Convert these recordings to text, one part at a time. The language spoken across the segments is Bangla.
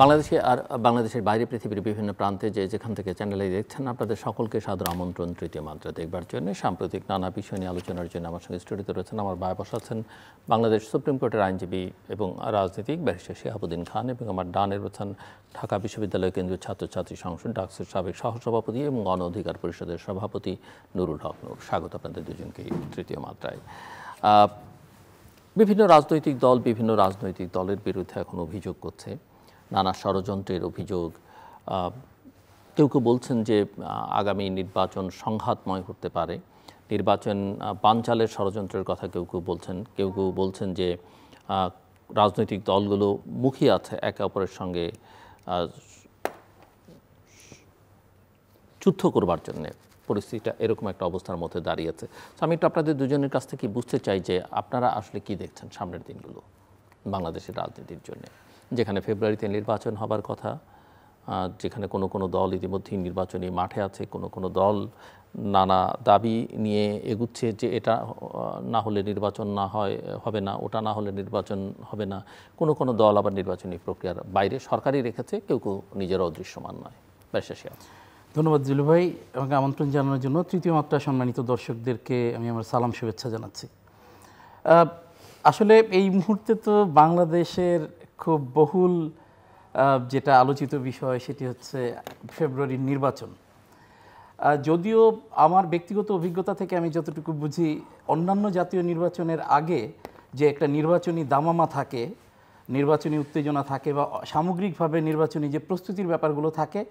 বাংলাদেশে আর বাংলাদেশের বাইরে পৃথিবীর বিভিন্ন প্রান্তে যেখান থেকে চ্যানেলে দেখছেন আপনাদের সকলকে সাদর আমন্ত্রণ তৃতীয় মাত্রা দেখবার জন্য। সাম্প্রতিক নানা বিষয় নিয়ে আলোচনার জন্য আমার সঙ্গে স্টুডিওতে রয়েছেন আমার ভাই বসাচ্ছেন বাংলাদেশ সুপ্রিম কোর্টের আইনজীবী এবং রাজনীতিক ব্যারিস্টার শিহাবুদ্দিন খান, এবং আমার ডানে রয়েছেন ঢাকা বিশ্ববিদ্যালয় কেন্দ্রীয় ছাত্রছাত্রী সংসদ ডাকসুর সাবেক সহসভাপতি এবং গণ অধিকার পরিষদের সভাপতি নুরুল হক নূর। স্বাগত আপনাদের দুজনকে তৃতীয় মাত্রায়। বিভিন্ন রাজনৈতিক দলের বিরুদ্ধে এখন অভিযোগ করছে, নানা ষড়যন্ত্রের অভিযোগ। কেউ কেউ বলছেন যে আগামী নির্বাচন সংঘাতময় হতে পারে, নির্বাচন বানচালের ষড়যন্ত্রের কথা কেউ কেউ বলছেন যে রাজনৈতিক দলগুলো মুখিয়ে আছে একে অপরের সঙ্গে যুদ্ধ করবার জন্যে। পরিস্থিতিটা এরকম একটা অবস্থার মধ্যে দাঁড়িয়েছে। তো আমি একটু আপনাদের দুজনের কাছ থেকে বুঝতে চাই যে আপনারা আসলে কি দেখছেন সামনের দিনগুলো বাংলাদেশের রাজনীতির জন্য, যেখানে ফেব্রুয়ারিতে নির্বাচন হবার কথা, যেখানে কোনো দল ইতিমধ্যেই নির্বাচনী মাঠে আছে, কোনো দল নানা দাবি নিয়ে এগুচ্ছে যে এটা না হলে নির্বাচন হবে না, ওটা না হলে নির্বাচন হবে না। কোনো দল আবার নির্বাচনী প্রক্রিয়ার বাইরে সরকারই রেখেছে, কেউ নিজেরা অদৃশ্যমান নয়। ব্যারিস্টার। ধন্যবাদ জিলু ভাই, আমাকে আমন্ত্রণ জানানোর জন্য। তৃতীয় মাত্রা সম্মানিত দর্শকদেরকে আমি আমার সালাম শুভেচ্ছা জানাচ্ছি। আসলে এই মুহূর্তে তো বাংলাদেশের খুব বহুল যেটা আলোচিত বিষয় সেটি হচ্ছে ফেব্রুয়ারির নির্বাচন। যদিও আমার ব্যক্তিগত অভিজ্ঞতা থেকে আমি যতটুকু বুঝি, অন্যান্য জাতীয় নির্বাচনের আগে যে একটা নির্বাচনী দামামা থাকে, নির্বাচনী উত্তেজনা থাকে, বা সামগ্রিকভাবে নির্বাচনী যে প্রস্তুতির ব্যাপারগুলো থাকে,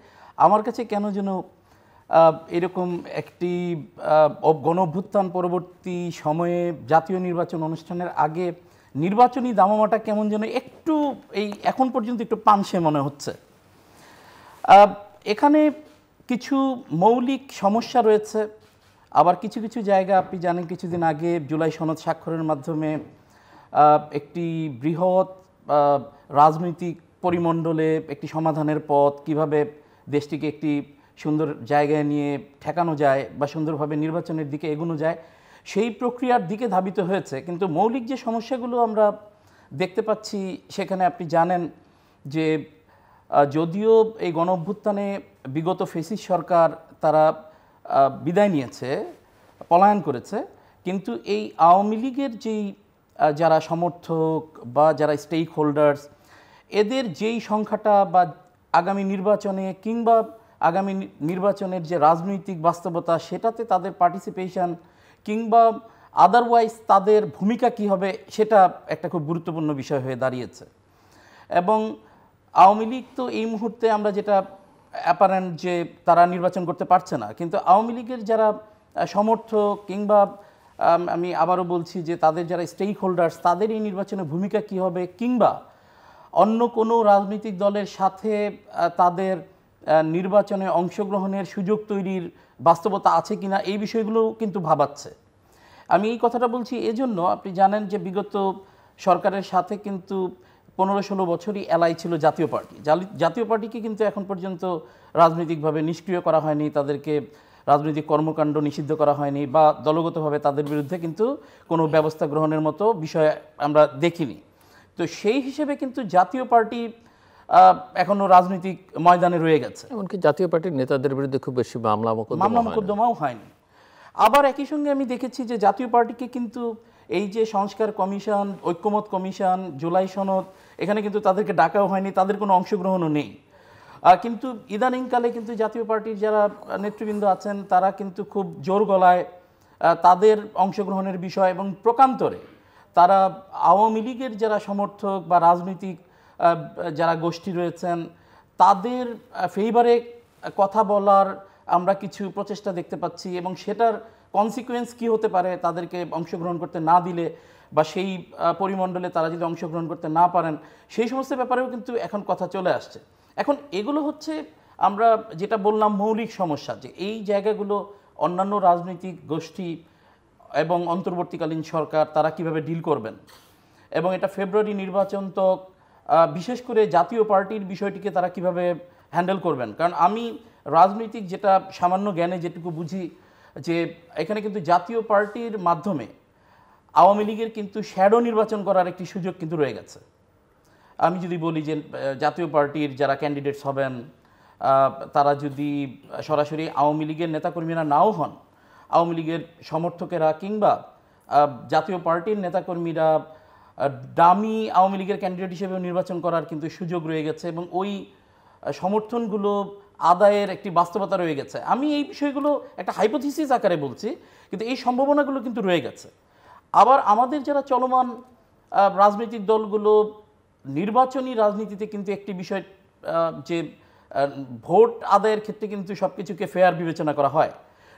আমার কাছে কেন যেন এরকম একটি গণঅভ্যুত্থান পরবর্তী সময়ে জাতীয় নির্বাচন অনুষ্ঠানের আগে নির্বাচনী দামামাটা কেমন যেন একটু এখন পর্যন্ত একটু পানসে মনে হচ্ছে। এখানে কিছু মৌলিক সমস্যা রয়েছে, আবার কিছু জায়গা আপনি জানেন কিছুদিন আগে জুলাই সনদ স্বাক্ষরের মাধ্যমে একটি বৃহৎ রাজনৈতিক পরিমণ্ডলে একটি সমাধানের পথ, কিভাবে দেশটিকে একটি সুন্দর জায়গায় নিয়ে ঠেকানো যায় বা সুন্দরভাবে নির্বাচনের দিকে এগোনো যায়, সেই প্রক্রিয়ার দিকে ধাবিত হয়েছে। কিন্তু মৌলিক যে সমস্যাগুলো আমরা দেখতে পাচ্ছি সেখানে আপনি জানেন যে যদিও এই গণঅভ্যুত্থানে বিগত ফেসিস সরকার তারা বিদায় নিয়েছে, পলায়ন করেছে, কিন্তু এই আওয়ামী লীগের যেই যারা সমর্থক বা যারা স্টেক হোল্ডার্স, এদের যেই সংখ্যাটা বা আগামী নির্বাচনে কিংবা আগামী নির্বাচনের যে রাজনৈতিক বাস্তবতা সেটাতে তাদের পার্টিসিপেশন কিংবা আদারওয়াইজ তাদের ভূমিকা কি হবে, সেটা একটা খুব গুরুত্বপূর্ণ বিষয় হয়ে দাঁড়িয়েছে। এবং আওয়ামী লীগ তো এই মুহূর্তে আমরা যেটা অ্যাপারেন্ট যে তারা নির্বাচন করতে পারছে না, কিন্তু আওয়ামী লীগের যারা সমর্থক কিংবা আমি আবারও বলছি যে তাদের যারা স্টেক হোল্ডার্স, তাদের এই নির্বাচনে ভূমিকা কি হবে, কিংবা অন্য কোনো রাজনৈতিক দলের সাথে তাদের নির্বাচনে অংশগ্রহণের সুযোগ তৈরির বাস্তবতা আছে কিনা, এই বিষয়গুলো কিন্তু ভাবাচ্ছে। আমি এই কথাটা বলছি এজন্য, আপনি জানেন যে বিগত সরকারের সাথে কিন্তু 15-16 বছরই এলাই ছিল জাতীয় পার্টি। জাতীয় পার্টিকে কিন্তু এখন পর্যন্ত রাজনৈতিকভাবে নিষ্ক্রিয় করা হয়নি, তাদেরকে রাজনৈতিক কর্মকাণ্ড নিষিদ্ধ করা হয়নি, বা দলগতভাবে তাদের বিরুদ্ধে কিন্তু কোনো ব্যবস্থা গ্রহণের মতো বিষয় আমরা দেখিনি। তো সেই হিসেবে কিন্তু জাতীয় পার্টি এখনো রাজনৈতিক ময়দানে রয়ে গেছে। এমনকি জাতীয় পার্টির নেতাদের বিরুদ্ধে খুব বেশি মামলা মোকদ্দমাও হয়নি। আবার একই সঙ্গে আমি দেখেছি যে জাতীয় পার্টিকে কিন্তু এই যে সংস্কার কমিশন, ঐক্যমত কমিশন, জুলাই সনদ, এখানে কিন্তু তাদেরকে ডাকাও হয়নি, তাদের কোনো অংশগ্রহণও নেই। কিন্তু ইদানিংকালে কিন্তু জাতীয় পার্টির যারা নেতৃবৃন্দ আছেন তারা কিন্তু খুব জোর গলায় তাদের অংশগ্রহণের বিষয় এবং প্রকান্তরে তারা আওয়ামী লীগের যারা সমর্থক বা রাজনৈতিক যারা গোষ্ঠী রয়েছেন তাদের ফেভারে কথা বলার আমরা কিছু প্রচেষ্টা দেখতে পাচ্ছি, এবং সেটার কনসিকুয়েন্স কি হতে পারে তাদেরকে অংশগ্রহণ করতে না দিলে, বা সেই পরিমণ্ডলে তারা যদি অংশগ্রহণ করতে না পারেন, সেই সমস্ত ব্যাপারেও কিন্তু এখন কথা চলে আসছে। এখন এগুলো হচ্ছে আমরা যেটা বললাম মৌলিক সমস্যা, যে এই জায়গাগুলো অন্যান্য রাজনৈতিক গোষ্ঠী এবং অন্তর্বর্তীকালীন সরকার তারা কিভাবে ডিল করবেন, এবং এটা ফেব্রুয়ারি নির্বাচন তো বিশেষ করে জাতীয় পার্টির বিষয়টিকে তারা কিভাবে হ্যান্ডেল করবেন। কারণ আমি রাজনৈতিক যেটা সামান্য জ্ঞানে যেটুকু বুঝি, যে এখানে কিন্তু জাতীয় পার্টির মাধ্যমে আওয়ামী লীগের কিন্তু শ্যাডো নির্বাচন করার একটি সুযোগ কিন্তু রয়ে গেছে। আমি যদি বলি যে জাতীয় পার্টির যারা ক্যান্ডিডেটস হবেন তারা যদি সরাসরি আওয়ামী লীগের নেতাকর্মীরা নাও হন, আওয়ামী লীগের সমর্থকেরা কিংবা জাতীয় পার্টির নেতাকর্মীরা ডামি আওয়ামী লীগের ক্যান্ডিডেট হিসেবে নির্বাচন করার কিন্তু সুযোগ রয়ে গেছে এবং ওই সমর্থনগুলো আদায়ের একটি বাস্তবতা রয়ে গেছে। আমি এই বিষয়গুলো একটা হাইপোথিসিস আকারে বলছি, কিন্তু এই সম্ভাবনাগুলো কিন্তু রয়ে গেছে। আবার আমাদের যারা চলমান রাজনৈতিক দলগুলো নির্বাচনী রাজনীতিতে কিন্তু একটি বিষয় যে ভোট আদায়ের ক্ষেত্রে কিন্তু সব কিছুকে ফেয়ার বিবেচনা করা হয়।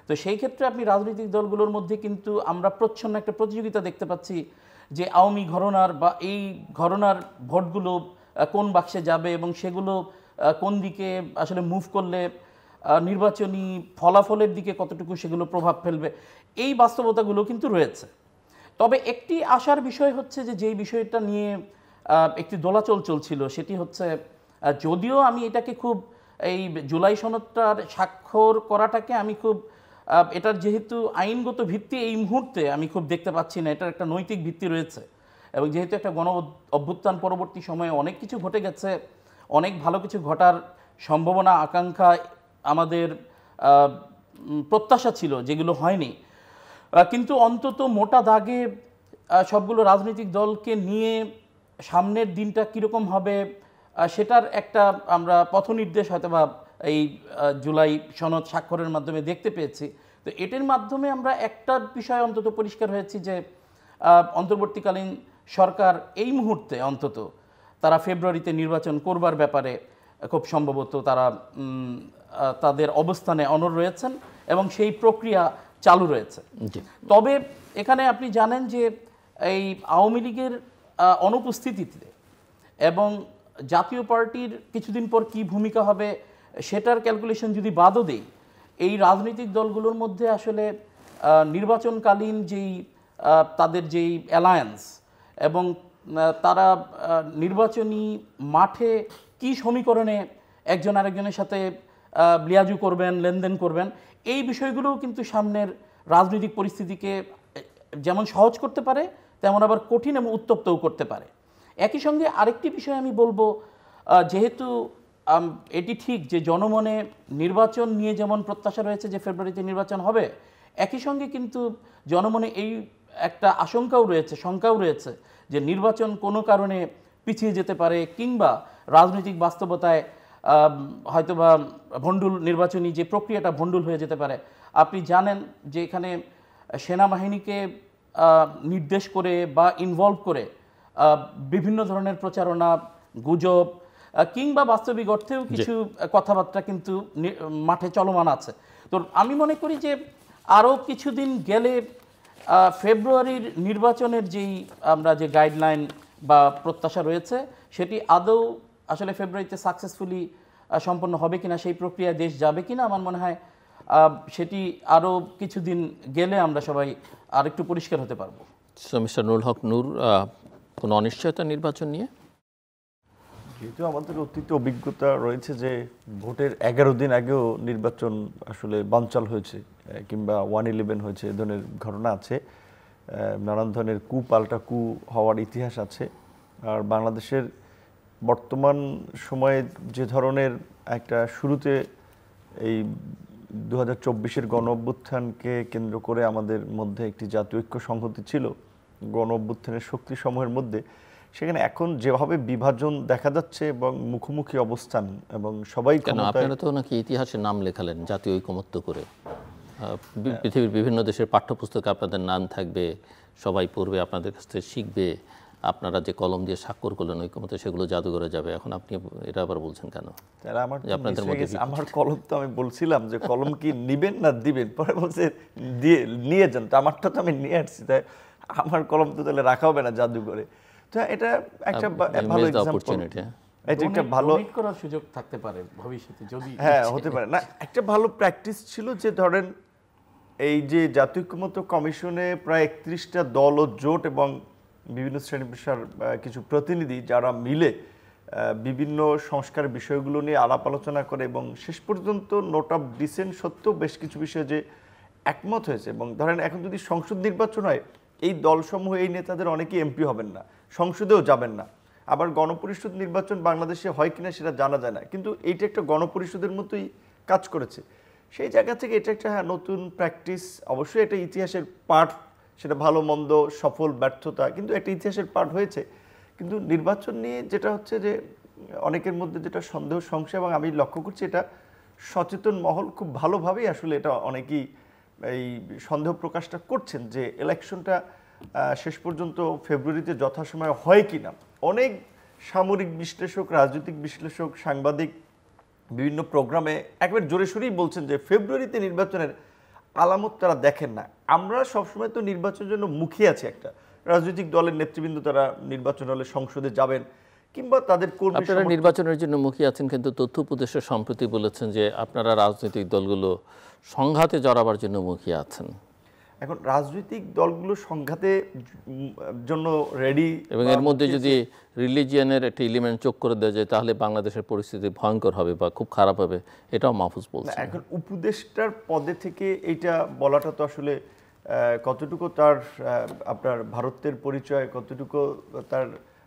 তো সেই ক্ষেত্রে আপনি রাজনৈতিক দলগুলোর মধ্যে কিন্তু আমরা প্রচ্ছন্ন একটা প্রতিযোগিতা দেখতে পাচ্ছি যে আওয়ামী ঘরানার বা এই ঘরানার ভোটগুলো কোন বাক্সে যাবে এবং সেগুলো কোন দিকে আসলে মুভ করলে নির্বাচনী ফলাফলের দিকে কতটুকু সেগুলো প্রভাব ফেলবে, এই বাস্তবতাগুলো কিন্তু রয়েছে। তবে একটি আশার বিষয় হচ্ছে যে যেই বিষয়টা নিয়ে একটি দোলাচল চলছিল সেটি হচ্ছে, যদিও আমি এটাকে খুব এই জুলাই সনদটার স্বাক্ষর করাটাকে আমি খুব এটার যেহেতু আইনগত ভিত্তি এই মুহূর্তে আমি খুব দেখতে পাচ্ছি না, এটার একটা নৈতিক ভিত্তি রয়েছে এবং যেহেতু একটা গণ অভ্যুত্থান পরবর্তী সময়ে অনেক কিছু ঘটে গেছে, অনেক ভালো কিছু ঘটার সম্ভাবনা আকাঙ্ক্ষা আমাদের প্রত্যাশা ছিল যেগুলো হয়নি, কিন্তু অন্তত মোটা দাগে সবগুলো রাজনৈতিক দলকে নিয়ে সামনের দিনটা কীরকম হবে সেটার একটা আমরা পথনির্দেশ হয়তো বা এই জুলাই সনদ স্বাক্ষরের মাধ্যমে দেখতে পেয়েছি। তো এটির মাধ্যমে আমরা একটা বিষয় অন্তত পরিষ্কার হয়েছি যে অন্তর্বর্তীকালীন সরকার এই মুহূর্তে অন্তত তারা ফেব্রুয়ারিতে নির্বাচন করবার ব্যাপারে খুব সম্ভবত তারা তাদের অবস্থানে অনড় রয়েছেন এবং সেই প্রক্রিয়া চালু রয়েছে। তবে এখানে আপনি জানেন যে এই আওয়ামী লীগের অনুপস্থিতিতে এবং জাতীয় পার্টির কিছুদিন পর কি ভূমিকা হবে সেটার ক্যালকুলেশন যদি বাদও দেই, এই রাজনৈতিক দলগুলোর মধ্যে আসলে নির্বাচনকালীন যেই তাদের যেই অ্যালায়েন্স এবং তারা নির্বাচনী মাঠে কি সমীকরণে একজন আরেকজনের সাথে লিয়াজু করবেন, লেনদেন করবেন, এই বিষয়গুলোও কিন্তু সামনের রাজনৈতিক পরিস্থিতিকে যেমন সহজ করতে পারে তেমন আবার কঠিন এবং উত্তপ্তও করতে পারে। একই সঙ্গে আরেকটি বিষয় আমি বলবো, যেহেতু এটি ঠিক যে জনমনে নির্বাচন নিয়ে যেমন প্রত্যাশা রয়েছে যে ফেব্রুয়ারিতে নির্বাচন হবে, একই সঙ্গে কিন্তু জনমনে এই একটা আশঙ্কাও রয়েছে, শঙ্কাও রয়েছে যে নির্বাচন কোনো কারণে পিছিয়ে যেতে পারে কিংবা রাজনৈতিক বাস্তবতায় হয়তোবা ভণ্ডুল নির্বাচনী যে প্রক্রিয়াটা ভণ্ডুল হয়ে যেতে পারে। আপনি জানেন যে এখানে সেনাবাহিনীকে নির্দেশ করে বা ইনভলভ করে বিভিন্ন ধরনের প্রচারণা, গুজব কিংবা বাস্তবিক অর্থেও কিছু কথাবার্তা কিন্তু মাঠে চলমান আছে। তো আমি মনে করি যে আরও কিছুদিন গেলে ফেব্রুয়ারির নির্বাচনের যেই আমরা যে গাইডলাইন বা প্রত্যাশা রয়েছে সেটি আদৌ আসলে ফেব্রুয়ারিতে সাকসেসফুলি সম্পন্ন হবে কিনা, সেই প্রক্রিয়ায় দেশ যাবে কিনা, আমার মনে হয় সেটি আরও কিছুদিন গেলে আমরা সবাই আর একটু পরিষ্কার হতে পারবো। মিস্টার নুরুল হক নূর, কোনো অনিশ্চয়তা নির্বাচন নিয়ে? যেহেতু আমাদের অতীত অভিজ্ঞতা রয়েছে যে ভোটের 11 দিন আগেও নির্বাচন আসলে বানচাল হয়েছে কিংবা 111 হয়েছে, এ ধরনের ঘটনা আছে, নানান ধরনের কু পাল্টা কু হওয়ার ইতিহাস আছে। আর বাংলাদেশের বর্তমান সময়ে যে ধরনের একটা শুরুতে এই 2024-এর গণ অভ্যুত্থানকে কেন্দ্র করে আমাদের মধ্যে একটি জাতীয় ঐক্য সংহতি ছিল গণ অভ্যুত্থানের শক্তিসমূহের মধ্যে, সেখানে এখন যেভাবে বিভাজন দেখা যাচ্ছে এবং মুখোমুখি অবস্থান এবং সবাই, কেন আপনারা তো নাকি ইতিহাসে নাম লেখালেন জাতীয় ঐকমত্য করে, পৃথিবীর বিভিন্ন দেশের পাঠ্যপুস্তকে আপনাদের নাম থাকবে, সবাই পড়বে, আপনাদের কাছ থেকে শিখবে, আপনারা যে কলম দিয়ে স্বাক্ষর করলেন ঐকমত্য সেগুলো জাদুঘরে যাবে, এখন আপনি এটা আবার বলছেন কেন? আপনাদের মধ্যে আমার কলম তো আমি বলছিলাম যে কলম কি নিবেন না দিবেন, পরে বলছে দিয়ে নিয়ে যান, তো আমারটা তো আমি নিয়ে আসছি, তাই আমার কলম তো তাহলে রাখা হবে না জাদুঘরে। তো এটা একটা ভালো এক্সাম্পল, এটা একটা ভালো করার সুযোগ থাকতে পারে ভবিষ্যতে যদি, হ্যাঁ হতে পারে না, একটা ভালো প্র্যাকটিস ছিল যে ধরেন এই যে জাতীয় ঐকমত্য কমিশনে প্রায় 31টা দল ও জোট এবং বিভিন্ন শ্রেণী পেশার কিছু প্রতিনিধি যারা মিলে বিভিন্ন সংস্কার বিষয়গুলো নিয়ে আলাপ আলোচনা করে এবং শেষ পর্যন্ত নোট অফ ডিসেন্ট সত্ত্বেও বেশ কিছু বিষয়ে যে একমত হয়েছে। এবং ধরেন এখন যদি সংসদ নির্বাচন হয়, এই দলসমূহ এই নেতাদের অনেকেই এমপি হবেন না, সংসদেও যাবেন না, আবার গণপরিষদ নির্বাচন বাংলাদেশে হয় কিনা সেটা জানা যায় না, কিন্তু এইটা একটা গণপরিষদের মতোই কাজ করেছে। সেই জায়গা থেকে এটা একটা নতুন প্র্যাকটিস, অবশ্যই এটা ইতিহাসের পার্ট, সেটা ভালো মন্দ সফল ব্যর্থতা কিন্তু একটা ইতিহাসের পার্ট হয়েছে। কিন্তু নির্বাচন নিয়ে যেটা হচ্ছে যে অনেকের মধ্যে যেটা সন্দেহ সংশয়, এবং আমি লক্ষ্য করছি এটা সচেতন মহল খুব ভালোভাবেই আসলে এটা অনেকেই এই সন্দেহ প্রকাশটা করছেন যে ইলেকশনটা শেষ পর্যন্ত ফেব্রুয়ারিতে যথাসময়ে হয় কি না। অনেক সামরিক বিশ্লেষক, রাজনৈতিক বিশ্লেষক, সাংবাদিক বিভিন্ন প্রোগ্রামে একবার জোরে সোরেই বলছেন যে ফেব্রুয়ারিতে নির্বাচনের আলামত তারা দেখেন না। আমরা সবসময় তো নির্বাচনের জন্য মুখিয়ে আছি, একটা রাজনৈতিক দলের নেতৃবৃন্দ তারা নির্বাচন হলে সংসদে যাবেন কিংবা তাদের কর্মী। আপনারা নির্বাচনের জন্য মুখিয়ে আছেন, কিন্তু তথ্য উপদেষ্টা সম্প্রতি বলেছেন যে আপনারা রাজনৈতিক দলগুলো সংঘাতে জড়াবার জন্য মুখিয়ে আছেন। এখন রাজনৈতিক দলগুলো সংঘাতে জন্য রেডি, এবং এর মধ্যে যদি রিলিজিয়ানের একটা এলিমেন্ট যোগ করে দেওয়া যায় তাহলে বাংলাদেশের পরিস্থিতি ভয়ঙ্কর হবে বা খুব খারাপ হবে, এটাও মাহফুজ বলছে। এখন উপদেষ্টার পদে থেকে এইটা বলাটা তো আসলে কতটুকু তার আপনার ভারতের পরিচয়, কতটুকু তার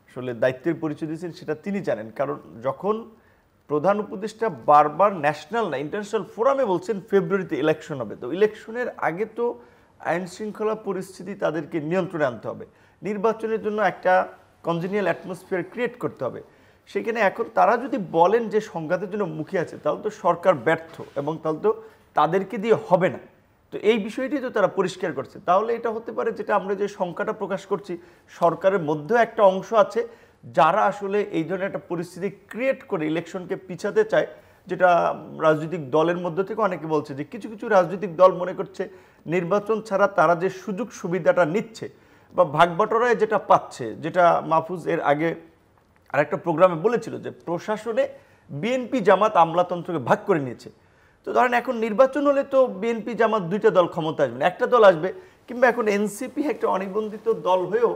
আসলে দায়িত্বের পরিচয় দিয়েছেন সেটা তিনি জানেন। কারণ যখন প্রধান উপদেষ্টা বারবার ন্যাশনাল না ইন্টারন্যাশনাল ফোরামে বলছেন ফেব্রুয়ারিতে ইলেকশন হবে, তো ইলেকশনের আগে তো আইন শৃঙ্খলা পরিস্থিতি তাদেরকে নিয়ন্ত্রণে আনতে হবে, নির্বাচনের জন্য একটা কনজেনিয়াল অ্যাটমসফিয়ার ক্রিয়েট করতে হবে। সেখানে এখন তারা যদি বলেন যে সংঘাতের জন্য মুখিয়ে আছে, তাহলে তো সরকার ব্যর্থ এবং তাহলে তো তাদেরকে দিয়ে হবে না। তো এই বিষয়টি তো তারা পরিষ্কার করছে। তাহলে এটা হতে পারে যেটা আমরা যে শঙ্কাটা প্রকাশ করছি, সরকারের মধ্যেও একটা অংশ আছে যারা আসলে এই ধরনের একটা পরিস্থিতি ক্রিয়েট করে ইলেকশনকে পিছাতে চায়, যেটা রাজনৈতিক দলের মধ্য থেকে অনেকে বলছে যে কিছু কিছু রাজনৈতিক দল মনে করছে নির্বাচন ছাড়া তারা যে সুযোগ সুবিধাটা নিচ্ছে বা ভাগবাটোরায় যেটা পাচ্ছে, যেটা মাহফুজ এর আগে আরেকটা প্রোগ্রামে বলেছিল যে প্রশাসনে বিএনপি জামাত আমলাতন্ত্রকে ভাগ করে নিয়েছে। তো ধরেন এখন নির্বাচন হলে তো বিএনপি জামাত দুইটা দল ক্ষমতা আসবে না, একটা দল আসবে, কিংবা এখন এনসিপি একটা অনিবন্ধিত দল হয়েও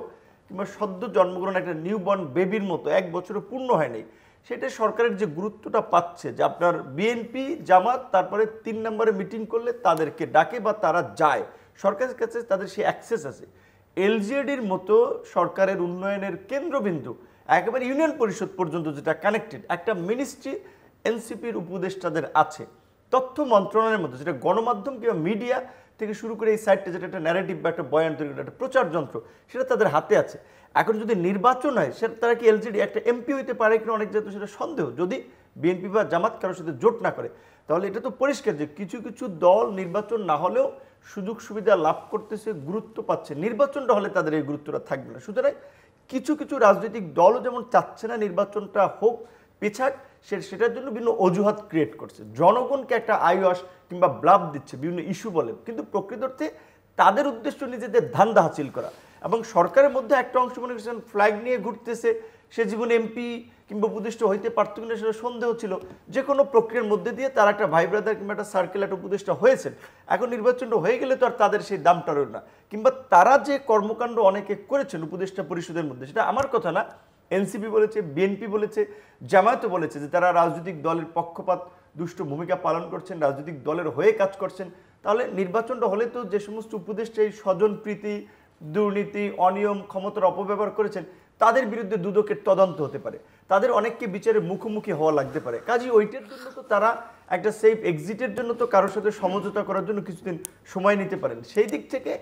কিংবা সদ্য জন্মগ্রহণ একটা নিউবর্ন বেবির মতো 1 বছরও পূর্ণ হয়নি, সেটা সরকারের যে গুরুত্বটা পাচ্ছে যে আপনার বিএনপি জামাত তারপরে 3 নম্বরে মিটিং করলে তাদেরকে ডাকে বা তারা যায়, সরকারের কাছে তাদের সেই অ্যাক্সেস আছে। এলজিএডির মতো সরকারের উন্নয়নের কেন্দ্রবিন্দু একেবারে ইউনিয়ন পরিষদ পর্যন্ত যেটা কানেক্টেড একটা মিনিস্ট্রি এনসিপির উপদেষ্টাদের আছে। তথ্য মন্ত্রণালয়ের মধ্যে যেটা গণমাধ্যম কিংবা মিডিয়া থেকে শুরু করে এই সাইটটা যেটা একটা ন্যারেটিভ বা একটা বয়ান তৈরি করে একটা প্রচার যন্ত্র, সেটা তাদের হাতে আছে। এখন যদি নির্বাচন হয় সেটা তারা কি এলজিডি একটা এমপি হইতে পারে কিনা অনেক যেহেতু সেটা সন্দেহ, যদি বিএনপি বা জামাত কারোর সাথে জোট না করে, তাহলে এটা তো পরিষ্কার যে কিছু কিছু দল নির্বাচন না হলেও সুযোগ সুবিধা লাভ করতেছে, গুরুত্ব পাচ্ছে। নির্বাচনটা হলে তাদের এই গুরুত্বটা থাকবে না। সুতরাং কিছু কিছু রাজনৈতিক দলও যেমন চাচ্ছে না নির্বাচনটা হোক, পিছাক, সেটার জন্য বিভিন্ন অজুহাত ক্রিয়েট করছে, জনগণকে একটা আইওয়াশ কিংবা ব্লাব দিচ্ছে, বিভিন্ন ইস্যু বলে, কিন্তু প্রকৃত অর্থে তাদের উদ্দেশ্য নিজেদের ধান্দা হাসিল করা। এবং সরকারের মধ্যে একটা অংশ মনে করছেন ফ্ল্যাগ নিয়ে ঘুরতেছে, সে জীবনে এমপি কিংবা উপদেষ্টা হইতে পারত কিনা সেটা সন্দেহ ছিল। যে কোনো প্রক্রিয়ার মধ্যে দিয়ে তারা একটা ভাই ব্রাদার কিংবা একটা সার্কেল একটা উপদেষ্টা হয়েছেন, এখন নির্বাচনটা হয়ে গেলে তো আর তাদের সেই দামটা রইল না। কিংবা তারা যে কর্মকাণ্ড অনেকে করেছেন উপদেষ্টা পরিষদের মধ্যে, সেটা আমার কথা না, এনসিপি বলেছে, বিএনপি বলেছে, জামায়াতও বলেছে যে তারা রাজনৈতিক দলের পক্ষপাত দুষ্ট ভূমিকা পালন করছেন, রাজনৈতিক দলের হয়ে কাজ করছেন। তাহলে নির্বাচনটা হলে তো যে সমস্ত উপদেষ্টা এই স্বজনপ্রীতি, দুর্নীতি, অনিয়ম, ক্ষমতার অপব্যবহার করেছেন তাদের বিরুদ্ধে দুদকের তদন্ত হতে পারে, তাদের অনেককে বিচারের মুখোমুখি হওয়া লাগতে পারে। কাজেই ওইটার জন্য তো তারা একটা সেফ এক্সিটের জন্য তো কারোর সাথে সমঝোতা করার জন্য কিছুদিন সময় নিতে পারেন। সেই দিক থেকে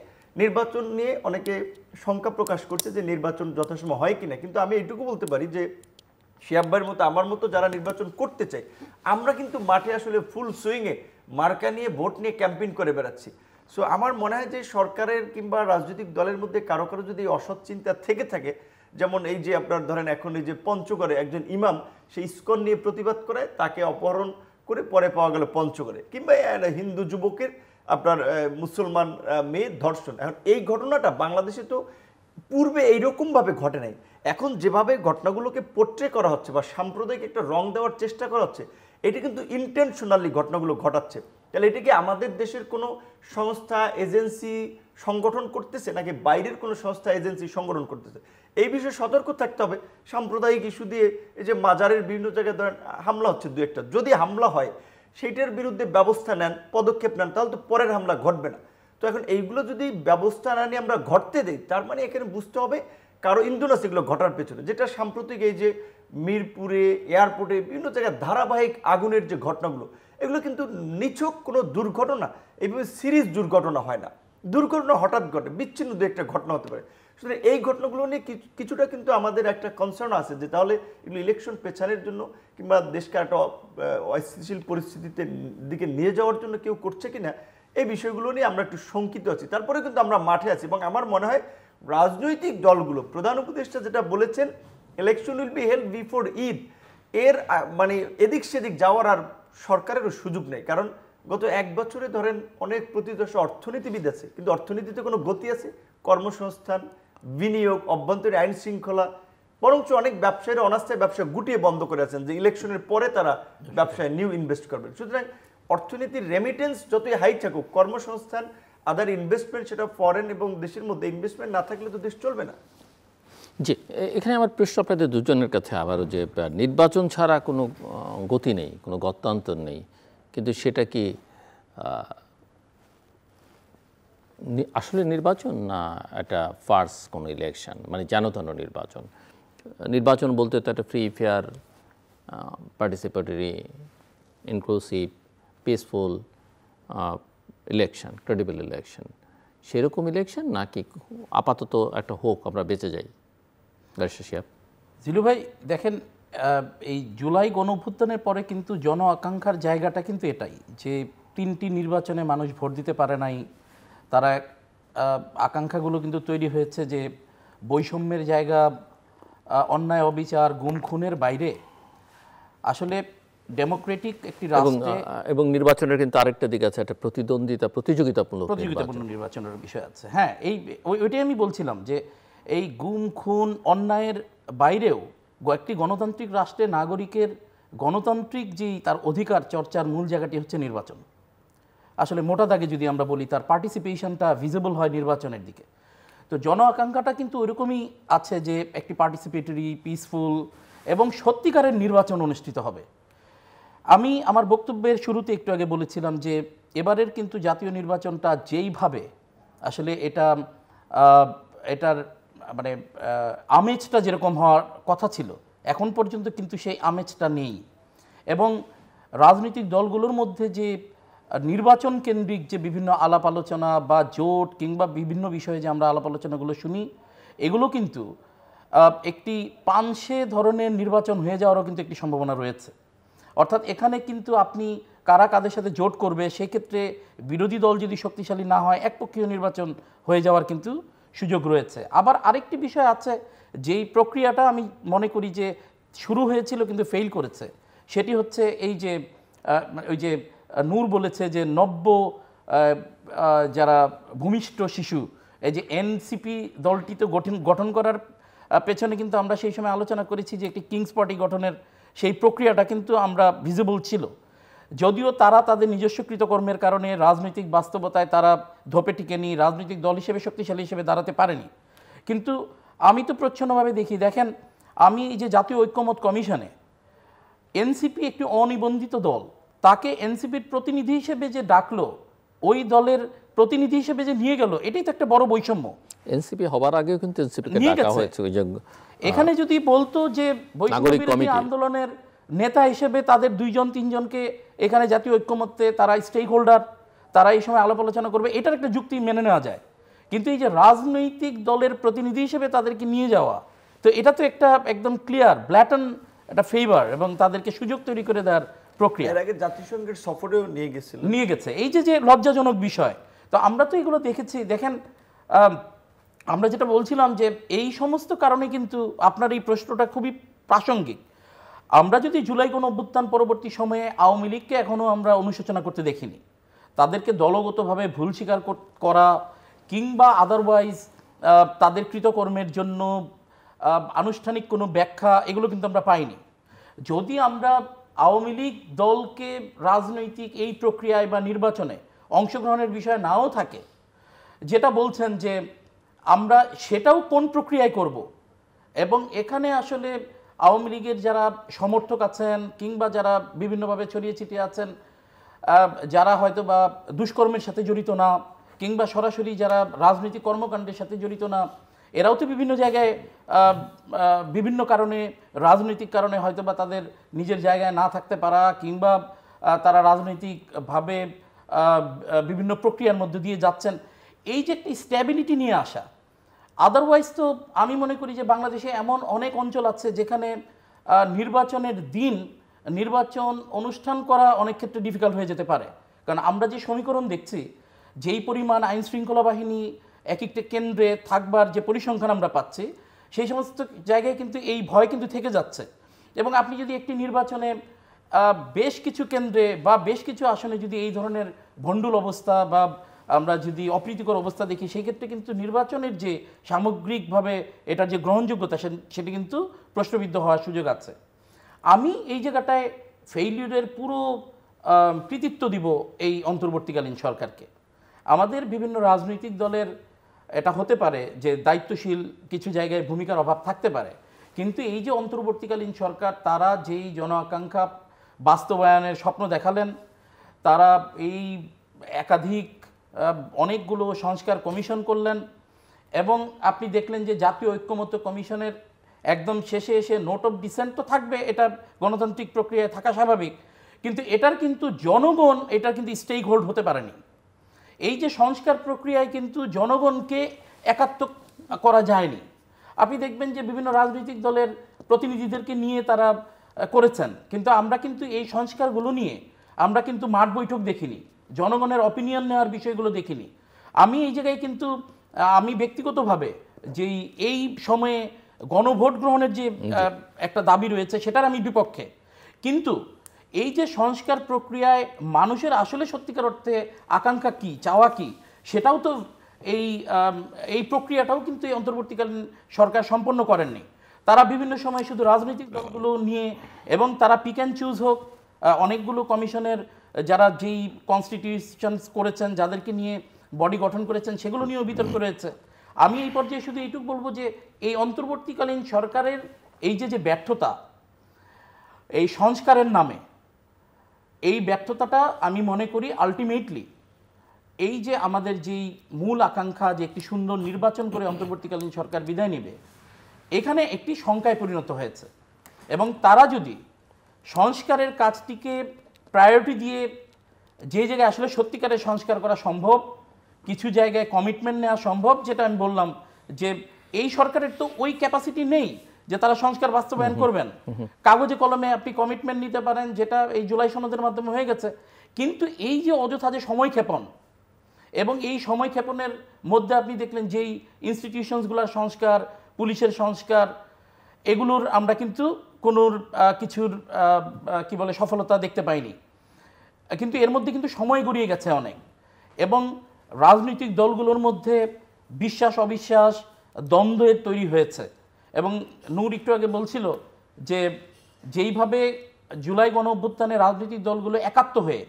নির্বাচন নিয়ে অনেকে শঙ্কা প্রকাশ করছে যে নির্বাচন যথাসময় হয় কিনা। কিন্তু আমি এইটুকু বলতে পারি যে শিহাব ভাইয়ের মতো আমার মতো যারা নির্বাচন করতে চাই, আমরা কিন্তু মাঠে আসলে ফুল সুইংয়ে মার্কা নিয়ে ভোট নিয়ে ক্যাম্পেইন করে বেড়াচ্ছি। সো আমার মনে হয় যে সরকারের কিংবা রাজনৈতিক দলের মধ্যে কারো কারো যদি অসৎ চিন্তা থেকে থাকে, যেমন এই যে আপনার ধরেন এখন এই যে পঞ্চগড়ে একজন ইমাম সেই ইসকন নিয়ে প্রতিবাদ করে, তাকে অপহরণ করে পরে পাওয়া গেল পঞ্চগড়ে, কিংবা হিন্দু যুবকের আপনার মুসলমান মেয়ে ধর্ষণ। এখন এই ঘটনাটা বাংলাদেশে তো পূর্বে এইরকমভাবে ঘটে নাই। এখন যেভাবে ঘটনাগুলোকে পোট্রে করা হচ্ছে বা সাম্প্রদায়িক একটা রং দেওয়ার চেষ্টা করা হচ্ছে, এটা কিন্তু ইন্টেনশনালি ঘটনাগুলো ঘটাচ্ছে। তাহলে এটা কি আমাদের দেশের কোনো সংস্থা, এজেন্সি, সংগঠন করতেছে, নাকি বাইরের কোনো সংস্থা, এজেন্সি, সংগঠন করতেছে? এই বিষয়ে সতর্ক থাকতে হবে। সাম্প্রদায়িক ইস্যু দিয়ে এই যে মাজারের বিভিন্ন জায়গায় ধরেন হামলা হচ্ছে দু একটা, যদি হামলা হয় সেইটার বিরুদ্ধে ব্যবস্থা নেন, পদক্ষেপ নেন, তাহলে তো পরের হামলা ঘটবে না। তো এখন এইগুলো যদি ব্যবস্থা না নিয়ে আমরা ঘটতে দেই, তার মানে এখানে বুঝতে হবে কারো ইন্ধন আছে এগুলো ঘটার পেছনে, যেটা সাম্প্রতিক এই যে মিরপুরে এয়ারপোর্টে বিভিন্ন জায়গায় ধারাবাহিক আগুনের যে ঘটনাগুলো, এগুলো কিন্তু নিছক কোনো দুর্ঘটনা, এইভাবে সিরিজ দুর্ঘটনা হয় না, দুর্ঘটনা হঠাৎ ঘটে, বিচ্ছিন্ন দু একটা ঘটনা হতে পারে। সুতরাং এই ঘটনাগুলো নিয়ে কিছুটা কিন্তু আমাদের একটা কনসার্ন আছে যে তাহলে এগুলো ইলেকশন পেছানোর জন্য কিংবা দেশকে একটা অস্থিতিশীল পরিস্থিতিতে দিকে নিয়ে যাওয়ার জন্য কেউ করছে কিনা, এই বিষয়গুলো নিয়ে আমরা একটু শঙ্কিত আছি। তারপরে কিন্তু আমরা মাঠে আছি এবং আমার মনে হয় রাজনৈতিক দলগুলো, প্রধান উপদেষ্টা যেটা বলেছেন election will be held before Eid, এর মানে এদিক সেদিক যাওয়ার আর সরকারেরও সুযোগ নেই। কারণ গত 1 বছরে ধরেন অনেক প্রতিদর্শ অর্থনীতিবিদ আছে, কিন্তু অর্থনীতিতে কোনো গতি আছে? কর্মসংস্থান, বিনিয়োগ, অভ্যন্তরীণ আইন শৃঙ্খলা, বরঞ্চ অনেক ব্যবসায়ীরা অনাস্থায়ী ব্যবসা গুটিয়ে বন্ধ করে আছেন যে ইলেকশনের পরে তারা ব্যবসায় নিউ ইনভেস্ট করবেন। সুতরাং অর্থনীতির রেমিটেন্স যতই হাই থাকুক, কর্মসংস্থান, আদার ইনভেস্টমেন্ট, সেটা ফরেন এবং দেশের মধ্যে ইনভেস্টমেন্ট না থাকলে তো দেশ চলবে না। জি, এখানে আমার প্রশ্ন আপনাদের দুজনের কাছে আবারও যে নির্বাচন ছাড়া কোনো গতি নেই, কোনো গত্যন্তর নেই, কিন্তু সেটা কি আসলে নির্বাচন না একটা ফার্স কোনো ইলেকশন, মানে জানতানো নির্বাচন? নির্বাচন বলতে তো একটা free fair, participatory, inclusive, peaceful election, credible election, সেরকম ইলেকশন নাকি আপাতত একটা হোক আমরা বেঁচে যাই? জিলু ভাই দেখেন, এই জুলাই গণঅভ্যুত্থানের পরে কিন্তু জন আকাঙ্ক্ষার জায়গাটা কিন্তু এটাই যে 3টি নির্বাচনে মানুষ ভোট দিতে পারে নাই, তারা আকাঙ্ক্ষাগুলো কিন্তু তৈরি হয়েছে যে বৈষম্যের জায়গা, অন্যায় অবিচার, গুম খুনের বাইরে আসলে ডেমোক্রেটিক একটি রাষ্ট্রে এবং নির্বাচনের কিন্তু আরেকটা দিক আছে, একটা প্রতিযোগিতাপূর্ণ নির্বাচনের বিষয় আছে। হ্যাঁ, ওইটাই আমি বলছিলাম যে এই গুম খুন অন্যায়ের বাইরেও একটি গণতান্ত্রিক রাষ্ট্রে নাগরিকের গণতান্ত্রিক যেই তার অধিকার চর্চার মূল জায়গাটি হচ্ছে নির্বাচন। আসলে মোটা দাগে যদি আমরা বলি, তার পার্টিসিপেশনটা ভিজিবল হয় নির্বাচনের দিকে। তো জন আকাঙ্ক্ষাটা কিন্তু ওইরকমই আছে যে একটি পার্টিসিপেটরি, পিসফুল এবং সত্যিকারের নির্বাচন অনুষ্ঠিত হবে। আমি আমার বক্তব্যের শুরুতে একটু আগে বলেছিলাম যে এবারের কিন্তু জাতীয় নির্বাচনটা যেইভাবে আসলে এটার মানে আমেজটা যেরকম হওয়ার কথা ছিল, এখন পর্যন্ত কিন্তু সেই আমেজটা নেই। এবং রাজনৈতিক দলগুলোর মধ্যে যে নির্বাচন কেন্দ্রিক যে বিভিন্ন আলাপ আলোচনা বা জোট কিংবা বিভিন্ন বিষয়ে যে আমরা আলাপ আলোচনাগুলো শুনি, এগুলো কিন্তু একটি পানসে ধরনের নির্বাচন হয়ে যাওয়ারও কিন্তু একটি সম্ভাবনা রয়েছে। অর্থাৎ এখানে কিন্তু আপনি কারা কাদের সাথে জোট করবে, সেক্ষেত্রে বিরোধী দল যদি শক্তিশালী না হয় একপক্ষীয় নির্বাচন হয়ে যাওয়ার কিন্তু সুযোগ রয়েছে। আবার আরেকটি বিষয় আছে, যেই প্রক্রিয়াটা আমি মনে করি যে শুরু হয়েছিল কিন্তু ফেল করেছে, সেটি হচ্ছে এই যে ওই যে নূর বলেছে যে নব্য যারা ভূমিষ্ঠ শিশু, এই যে এনসিপি দলটি তো গঠন করার পেছনে কিন্তু আমরা সেই সময় আলোচনা করেছি যে একটি কিংস পার্টি গঠনের সেই প্রক্রিয়াটা কিন্তু আমরা ভিজিবল ছিল। যদিও তারা তাদের নিজস্ব কৃতকর্মের কারণে রাজনৈতিক বাস্তবতায় তারা ধোপে টিকেনি, রাজনৈতিক দল হিসেবে শক্তিশালী হিসেবে দাঁড়াতে পারেনি। কিন্তু আমি তো প্রচ্ছন্নভাবে দেখেন, আমি এই যে জাতীয় ঐক্যমত কমিশনে এনসিপি একটি অনিবন্ধিত দল, তাকে এনসিপির প্রতিনিধি হিসেবে যে ডাকলো, ওই দলের প্রতিনিধি হিসেবে যে নিয়ে গেল, এটাই তো একটা বড় বৈষম্য। এনসিপি হবার আগেও কিন্তু এনসিপিকে ডাকা হয়েছে। এখানে যদি বলতো যে বৈষম্য আন্দোলনের নেতা হিসেবে তাদের 2-3জনকে এখানে জাতীয় ঐক্যমত্যে তারা স্টেক হোল্ডার, তারা এই সময় আলাপ আলোচনা করবে, এটার একটা যুক্তি মেনে নেওয়া যায়। কিন্তু এই যে রাজনৈতিক দলের প্রতিনিধি হিসেবে তাদেরকে নিয়ে যাওয়া, তো এটা তো একটা একদম ক্লিয়ার ব্ল্যাটন একটা ফেভার এবং তাদেরকে সুযোগ তৈরি করে দেওয়ার প্রক্রিয়া। এর আগে জাতিসংঘের সফরেও নিয়ে গেছে। এই যে লজ্জাজনক বিষয়। তো আমরা তো এগুলো দেখেছি। দেখেন, আমরা যেটা বলছিলাম যে এই সমস্ত কারণে কিন্তু আপনার এই প্রশ্নটা খুবই প্রাসঙ্গিক। আমরা যদি জুলাই গণঅভ্যুত্থান পরবর্তী সময়ে আওয়ামী লীগকে এখনও আমরা অনুশোচনা করতে দেখিনি, তাদেরকে দলগতভাবে ভুল স্বীকার করা কিংবা আদারওয়াইজ তাদের কৃতকর্মের জন্য আনুষ্ঠানিক কোনো ব্যাখ্যা, এগুলো কিন্তু আমরা পাইনি। যদি আমরা আওয়ামী লীগ দলকে রাজনৈতিক এই প্রক্রিয়ায় বা নির্বাচনে অংশগ্রহণের বিষয় নাও থাকে, যেটা বলছেন যে আমরা সেটাও কোন প্রক্রিয়ায় করব, এবং এখানে আসলে আওয়ামী লীগের যারা সমর্থক আছেন কিংবা যারা বিভিন্নভাবে ছড়িয়ে ছিটিয়ে আছেন, যারা হয়তো বা দুষ্কর্মের সাথে জড়িত না কিংবা সরাসরি যারা রাজনৈতিক কর্মকাণ্ডের সাথে জড়িত না, এরাও তো বিভিন্ন জায়গায় বিভিন্ন কারণে, রাজনৈতিক কারণে হয়তো বা তাদের নিজের জায়গায় না থাকতে পারা, কিংবা তারা রাজনৈতিকভাবে বিভিন্ন প্রক্রিয়ার মধ্যে দিয়ে যাচ্ছেন, এই যে একটি স্ট্যাবিলিটি নিয়ে আসা। আদারওয়াইজ তো আমি মনে করি যে বাংলাদেশে এমন অনেক অঞ্চল আছে যেখানে নির্বাচনের দিন নির্বাচন অনুষ্ঠান করা অনেক ক্ষেত্রে ডিফিকাল্ট হয়ে যেতে পারে। কারণ আমরা যে সমীকরণ দেখছি, যেই পরিমাণ আইন শৃঙ্খলা বাহিনী এক একটা কেন্দ্রে থাকবার যে পরিসংখ্যান আমরা পাচ্ছি, সেই সমস্ত জায়গায় কিন্তু এই ভয় কিন্তু থেকে যাচ্ছে। এবং আপনি যদি একটি নির্বাচনে বেশ কিছু কেন্দ্রে বা বেশ কিছু আসনে যদি এই ধরনের ভণ্ডুল অবস্থা বা আমরা যদি অপ্রীতিকর অবস্থা দেখি, সেই ক্ষেত্রে কিন্তু নির্বাচনের যে সামগ্রিকভাবে এটার যে গ্রহণযোগ্যতা সেটি কিন্তু প্রশ্নবিদ্ধ হওয়ার সুযোগ আছে। আমি এই জায়গাটায় ফেইলিউরের পুরো কৃতিত্ব দিব এই অন্তর্বর্তীকালীন সরকারকে। আমাদের বিভিন্ন রাজনৈতিক দলের এটা হতে পারে যে দায়িত্বশীল কিছু জায়গায় ভূমিকার অভাব থাকতে পারে, কিন্তু এই যে অন্তর্বর্তীকালীন সরকার, তারা যেই জন আকাঙ্ক্ষা বাস্তবায়নের স্বপ্ন দেখালেন, তারা এই একাধিক অনেকগুলো সংস্কার কমিশন করলেন, এবং আপনি দেখলেন যে জাতীয় ঐক্যমত্য কমিশনের একদম শেষে এসে নোট অফ ডিসেন্ট তো থাকবে, এটা গণতান্ত্রিক প্রক্রিয়ায় থাকা স্বাভাবিক, কিন্তু এটার কিন্তু জনগণ এটার কিন্তু স্টেক হোল্ড হতে পারেনি। এই যে সংস্কার প্রক্রিয়ায় কিন্তু জনগণকে একাত্ম করা যায়নি। আপনি দেখবেন যে বিভিন্ন রাজনৈতিক দলের প্রতিনিধিদেরকে নিয়ে তারা করেছেন, কিন্তু আমরা কিন্তু এই সংস্কারগুলো নিয়ে আমরা কিন্তু মাঠ বৈঠক দেখিনি, জনগণের অপিনিয়ন নেওয়ার বিষয়গুলো দেখিনি। আমি এই জায়গায় কিন্তু আমি ব্যক্তিগতভাবে যেই এই সময়ে গণভোট গ্রহণের যে একটা দাবি রয়েছে, সেটার আমি বিপক্ষে, কিন্তু এই যে সংস্কার প্রক্রিয়ায় মানুষের আসলে সত্যিকার অর্থে আকাঙ্ক্ষা কি, চাওয়া কি, সেটাও তো এই প্রক্রিয়াটাও কিন্তু এই অন্তর্বর্তীকালীন সরকার সম্পন্ন করেননি। তারা বিভিন্ন সময় শুধু রাজনৈতিক দলগুলো নিয়ে, এবং তারা পিক অ্যান্ড চুজ হোক, অনেকগুলো কমিশনের যারা যেই কনস্টিটিউশনস করেছেন, যাদেরকে নিয়ে বডি গঠন করেছেন, সেগুলো নিয়েও বিতর্ক রয়েছে। আমি এই পর্যায়ে শুধু এইটুকু বলবো যে এই অন্তর্বর্তীকালীন সরকারের এই যে ব্যর্থতা এই সংস্কারের নামে, এই ব্যর্থতাটা আমি মনে করি আলটিমেটলি এই যে আমাদের যেই মূল আকাঙ্ক্ষা যে একটি সুন্দর নির্বাচন করে অন্তর্বর্তীকালীন সরকার বিদায় নেবে, এখানে একটি শঙ্কায় পরিণত হয়েছে। এবং তারা যদি সংস্কারের কাজটিকে প্রায়োরিটি দিয়ে যে জায়গায় আসলে সত্যিকারের সংস্কার করা সম্ভব, কিছু জায়গায় কমিটমেন্ট নেওয়া সম্ভব, যেটা আমি বললাম যে এই সরকারের তো ওই ক্যাপাসিটি নেই যে তারা সংস্কার বাস্তবায়ন করবেন। কাগজে কলমে আপনি কমিটমেন্ট নিতে পারেন, যেটা এই জুলাই সনদের মাধ্যমে হয়ে গেছে, কিন্তু এই যে অযথা যে সময়ক্ষেপণ, এবং এই সময়ক্ষেপণের মধ্যে আপনি দেখলেন যেই ইনস্টিটিউশনসগুলোর সংস্কার, পুলিশের সংস্কার, এগুলোর আমরা কিন্তু কোনো কিছুর কি বলে সফলতা দেখতে পাইনি। কিন্তু এর মধ্যে কিন্তু সময় গড়িয়ে গেছে অনেক, এবং রাজনৈতিক দলগুলোর মধ্যে বিশ্বাস অবিশ্বাস দ্বন্দ্বের তৈরি হয়েছে। এবং নূর একটু আগে বলছিল যে যেইভাবে জুলাই গণ অভ্যুত্থানে রাজনৈতিক দলগুলো একাত্ম হয়ে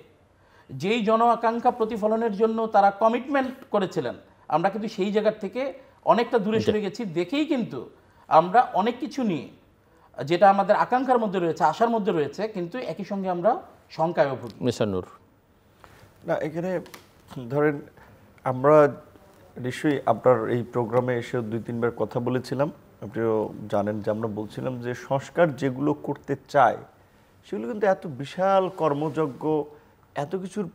যেই জন আকাঙ্ক্ষা প্রতিফলনের জন্য তারা কমিটমেন্ট করেছিলেন, আমরা কিন্তু সেই জায়গার থেকে অনেকটা দূরে সরে গেছি। দেখেই কিন্তু আমরা অনেক কিছু নিয়ে যেটা আমাদের আকাঙ্ক্ষার মধ্যে রয়েছে, আশার মধ্যে রয়েছে, কিন্তু একই সঙ্গে আমরা শঙ্কায় ভুগি। মিস্টার নূর, না এখানে ধরেন আমরা নিশ্চয়ই আপনার এই প্রোগ্রামে এসেও 2-3 বার কথা বলেছিলাম, আপনিও জানেন যে আমরা বলছিলাম যে সংস্কার যেগুলো করতে চায় সেগুলো কিন্তু এত বিশাল কর্মযজ্ঞ, এত কিছুর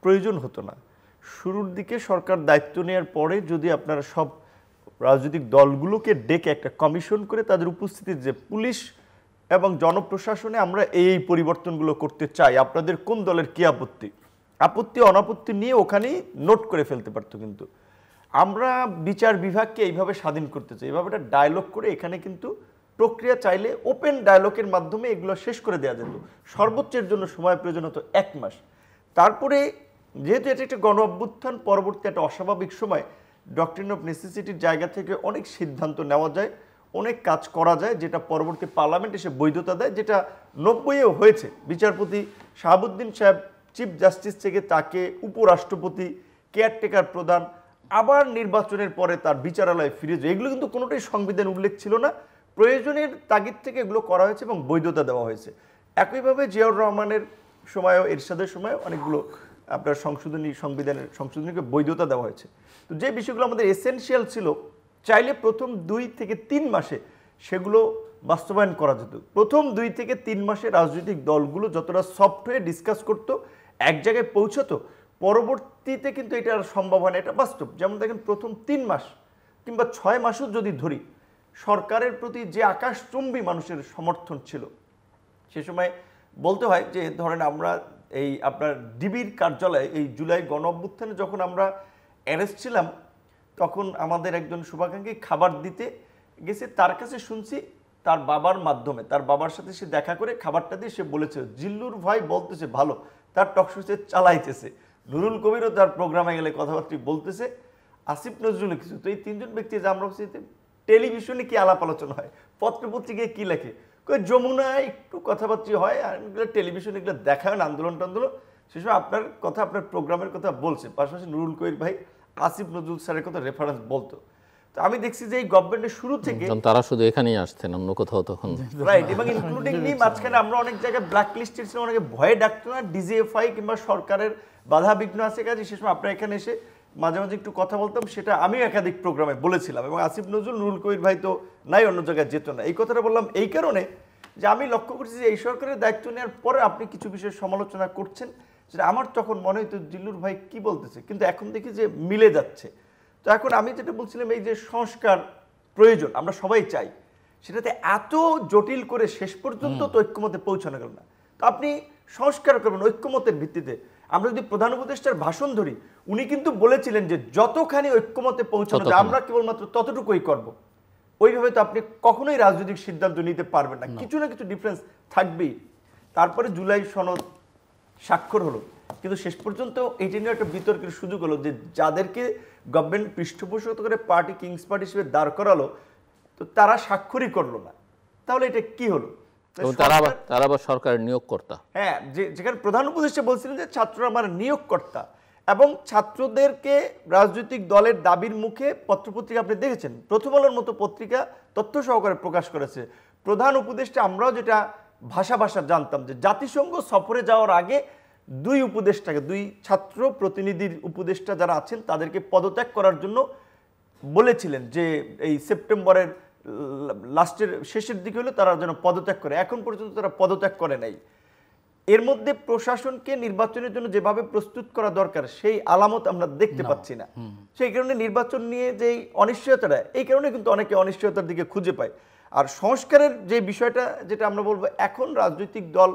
প্রয়োজন হতো না। শুরুর দিকে সরকার দায়িত্ব নেওয়ার পরে যদি আপনারা সব রাজনৈতিক দলগুলোকে ডেকে একটা কমিশন করে তাদের উপস্থিতিতে যে পুলিশ এবং জনপ্রশাসনে আমরা এই পরিবর্তনগুলো করতে চাই, আপনাদের কোন দলের কী আপত্তি, আপত্তি অনাপত্তি নিয়ে ওখানেই নোট করে ফেলতে পারতো। কিন্তু আমরা বিচার বিভাগকে এইভাবে স্বাধীন করতে চাই, এইভাবে একটা ডায়লগ করে এখানে কিন্তু প্রক্রিয়া চাইলে ওপেন ডায়লগের মাধ্যমে এগুলো শেষ করে দেওয়া যেত। সর্বোচ্চের জন্য সময় প্রয়োজন হতো 1 মাস। তারপরে যেহেতু এটা একটা গণ অভ্যুত্থান পরবর্তী একটা অস্বাভাবিক সময়, ডক্ট্রিন অফ নেসেসিটির জায়গা থেকে অনেক সিদ্ধান্ত নেওয়া যায়, অনেক কাজ করা যায়, যেটা পরবর্তী পার্লামেন্ট এসে বৈধতা দেয়, যেটা 90-এও হয়েছে। বিচারপতি শাহাবুদ্দিন সাহেব চিফ জাস্টিস থেকে তাকে উপরাষ্ট্রপতি, কেয়ারটেকার প্রধান, আবার নির্বাচনের পরে তার বিচারালয়ে ফিরে যায়। এগুলো কিন্তু কোনোটাই সংবিধান উল্লেখ ছিল না, প্রয়োজনের তাগিদ থেকে এগুলো করা হয়েছে এবং বৈধতা দেওয়া হয়েছে। একইভাবে জিয়াউর রহমানের সময়ও এরশাদের সময়ও অনেকগুলো আপনার সংবিধানের সংশোধনীকে বৈধতা দেওয়া হয়েছে। তো যে বিষয়গুলো আমাদের এসেনশিয়াল ছিল চাইলে প্রথম 2 থেকে 3 মাসে সেগুলো বাস্তবায়ন করা যেত। প্রথম 2 থেকে 3 মাসে রাজনৈতিক দলগুলো যতটা সফট হয়ে ডিসকাস করতো, এক জায়গায় পৌঁছতো, পরবর্তীতে কিন্তু এটা আর সম্ভব হয় না, এটা বাস্তব। যেমন দেখেন প্রথম 3 মাস কিংবা 6 মাসও যদি ধরি, সরকারের প্রতি যে আকাশচুম্বী মানুষের সমর্থন ছিল, সে সময় বলতে হয় যে ধরেন আমরা এই আপনার ডিবির কার্যালয়ে এই জুলাই গণ অভ্যুত্থানে যখন আমরা অ্যারেস্ট ছিলাম, তখন আমাদের একজন শুভাকাঙ্ক্ষী খাবার দিতে গেছে, তার কাছে শুনছি তার বাবার মাধ্যমে, তার বাবার সাথে সে দেখা করে খাবারটা দিয়ে সে বলেছে জিল্লুর ভাই বলতেছে ভালো, তার টকশোতে চালাইতেছে, নুরুল কবিরও তার প্রোগ্রামে গেলে কথাবার্তা বলতেছে, আসিফ নজরুল কিছু। তো এই 3 জন ব্যক্তি যে আমরা টেলিভিশনে কি আলাপ আলোচনা হয়, পত্রপত্রিকায় কি লেখে, যমুনায় একটু কথাবার্তা হয়, আর এগুলো টেলিভিশনে এগুলো দেখায় না, আন্দোলন টান্দোলন, সেসব আপনার কথা আপনার প্রোগ্রামের কথা বলছে, পাশাপাশি নুরুল কবির ভাই আসিফ নজরুল স্যারের কথা রেফারেন্স বলতো। তো আমি দেখছি যে এই গভর্নমেন্টের শুরু থেকে তারা শুধু এখানেই আসতেন, অন্য কোথাও তখন রাইট, এবং ইনক্লুডিং মি মাঝখানে আমরা অনেক জায়গায় ব্ল্যাক লিস্টেড ছিলাম, অনেকে ভয়ে ডাকতো না, ডিজিএফআই কিংবা সরকারের বাধা বিঘ্ন আছে কাজে, সে সময় আপনার এখানে এসে মাঝে মাঝে একটু কথা বলতাম, সেটা আমি একাধিক প্রোগ্রামে বলেছিলাম। এবং আসিফ নজরুল, নুরুল কবির ভাই তো নাই, অন্য জায়গায় যেত না। এই কথাটা বললাম এই কারণে যে আমি লক্ষ্য করছি যে এই সরকারের দায়িত্ব নেওয়ার পরে আপনি কিছু বিষয়ে সমালোচনা করছেন, যেটা আমার তখন মনে হতো জিল্লুর ভাই কি বলতেছে, কিন্তু এখন দেখি যে মিলে যাচ্ছে। তো এখন আমি যেটা বলছিলাম, এই যে সংস্কার প্রয়োজন আমরা সবাই চাই, সেটাতে এত জটিল করে শেষ পর্যন্ত তো ঐক্যমতে পৌঁছানো গেল না। তো আপনি সংস্কার করবেন ঐক্যমতের ভিত্তিতে। আমরা যদি প্রধান উপদেষ্টার ভাষণ ধরি, উনি কিন্তু বলেছিলেন যে যতখানি ঐক্যমতে পৌঁছানো যায় আমরা কেবলমাত্র ততটুকুই করব। ওইভাবে তো আপনি কখনোই রাজনৈতিক সিদ্ধান্ত নিতে পারবেন না, কিছু না কিছু ডিফারেন্স থাকবেই। তারপরে জুলাই সনদ স্বাক্ষর হলো, কিন্তু শেষ পর্যন্ত এইটা নিয়ে একটা বিতর্কের সুযোগ হলো যে যাদেরকে গভর্নমেন্ট পৃষ্ঠপোষকতা করে পার্টি কিংস পার্টি হিসেবে দাঁড় করালো, তো তারা স্বাক্ষরই করলো না। তাহলে এটা কি হলো? তারা আবার সরকারের নিয়োগকর্তা। হ্যাঁ, যেখানে প্রধান উপদেষ্টা বলছিলেন যে ছাত্ররা আমার নিয়োগকর্তা, এবং ছাত্রদেরকে রাজনৈতিক দলের দাবির মুখে পত্রপত্রিকা আপনি দেখেছেন, প্রথম আলোর মতো পত্রিকা তথ্য সহকারে প্রকাশ করেছে। প্রধান উপদেষ্টা, আমরাও যেটা ভাষা জানতাম যে জাতিসংঘ সফরে যাওয়ার আগে 2 উপদেষ্টাকে, 2 ছাত্র প্রতিনিধির উপদেষ্টা যারা আছেন তাদেরকে পদত্যাগ করার জন্য বলেছিলেন, যে এই সেপ্টেম্বরের লাস্টের শেষের দিকে হলে তারা যেন পদত্যাগ করে। এখন পর্যন্ত তারা পদত্যাগ করে নাই। এর মধ্যে প্রশাসনকে নির্বাচনের জন্য যেভাবে প্রস্তুত করা দরকার সেই আলামত আমরা দেখতে পাচ্ছি না। সেই কারণে নির্বাচন নিয়ে যে অনিশ্চয়তাটা, এই কারণে কিন্তু অনেকে অনিশ্চয়তার দিকে খুঁজে পায়। আর সংস্কারের যে বিষয়টা, যেটা আমরা বলবো, এখন রাজনৈতিক দল,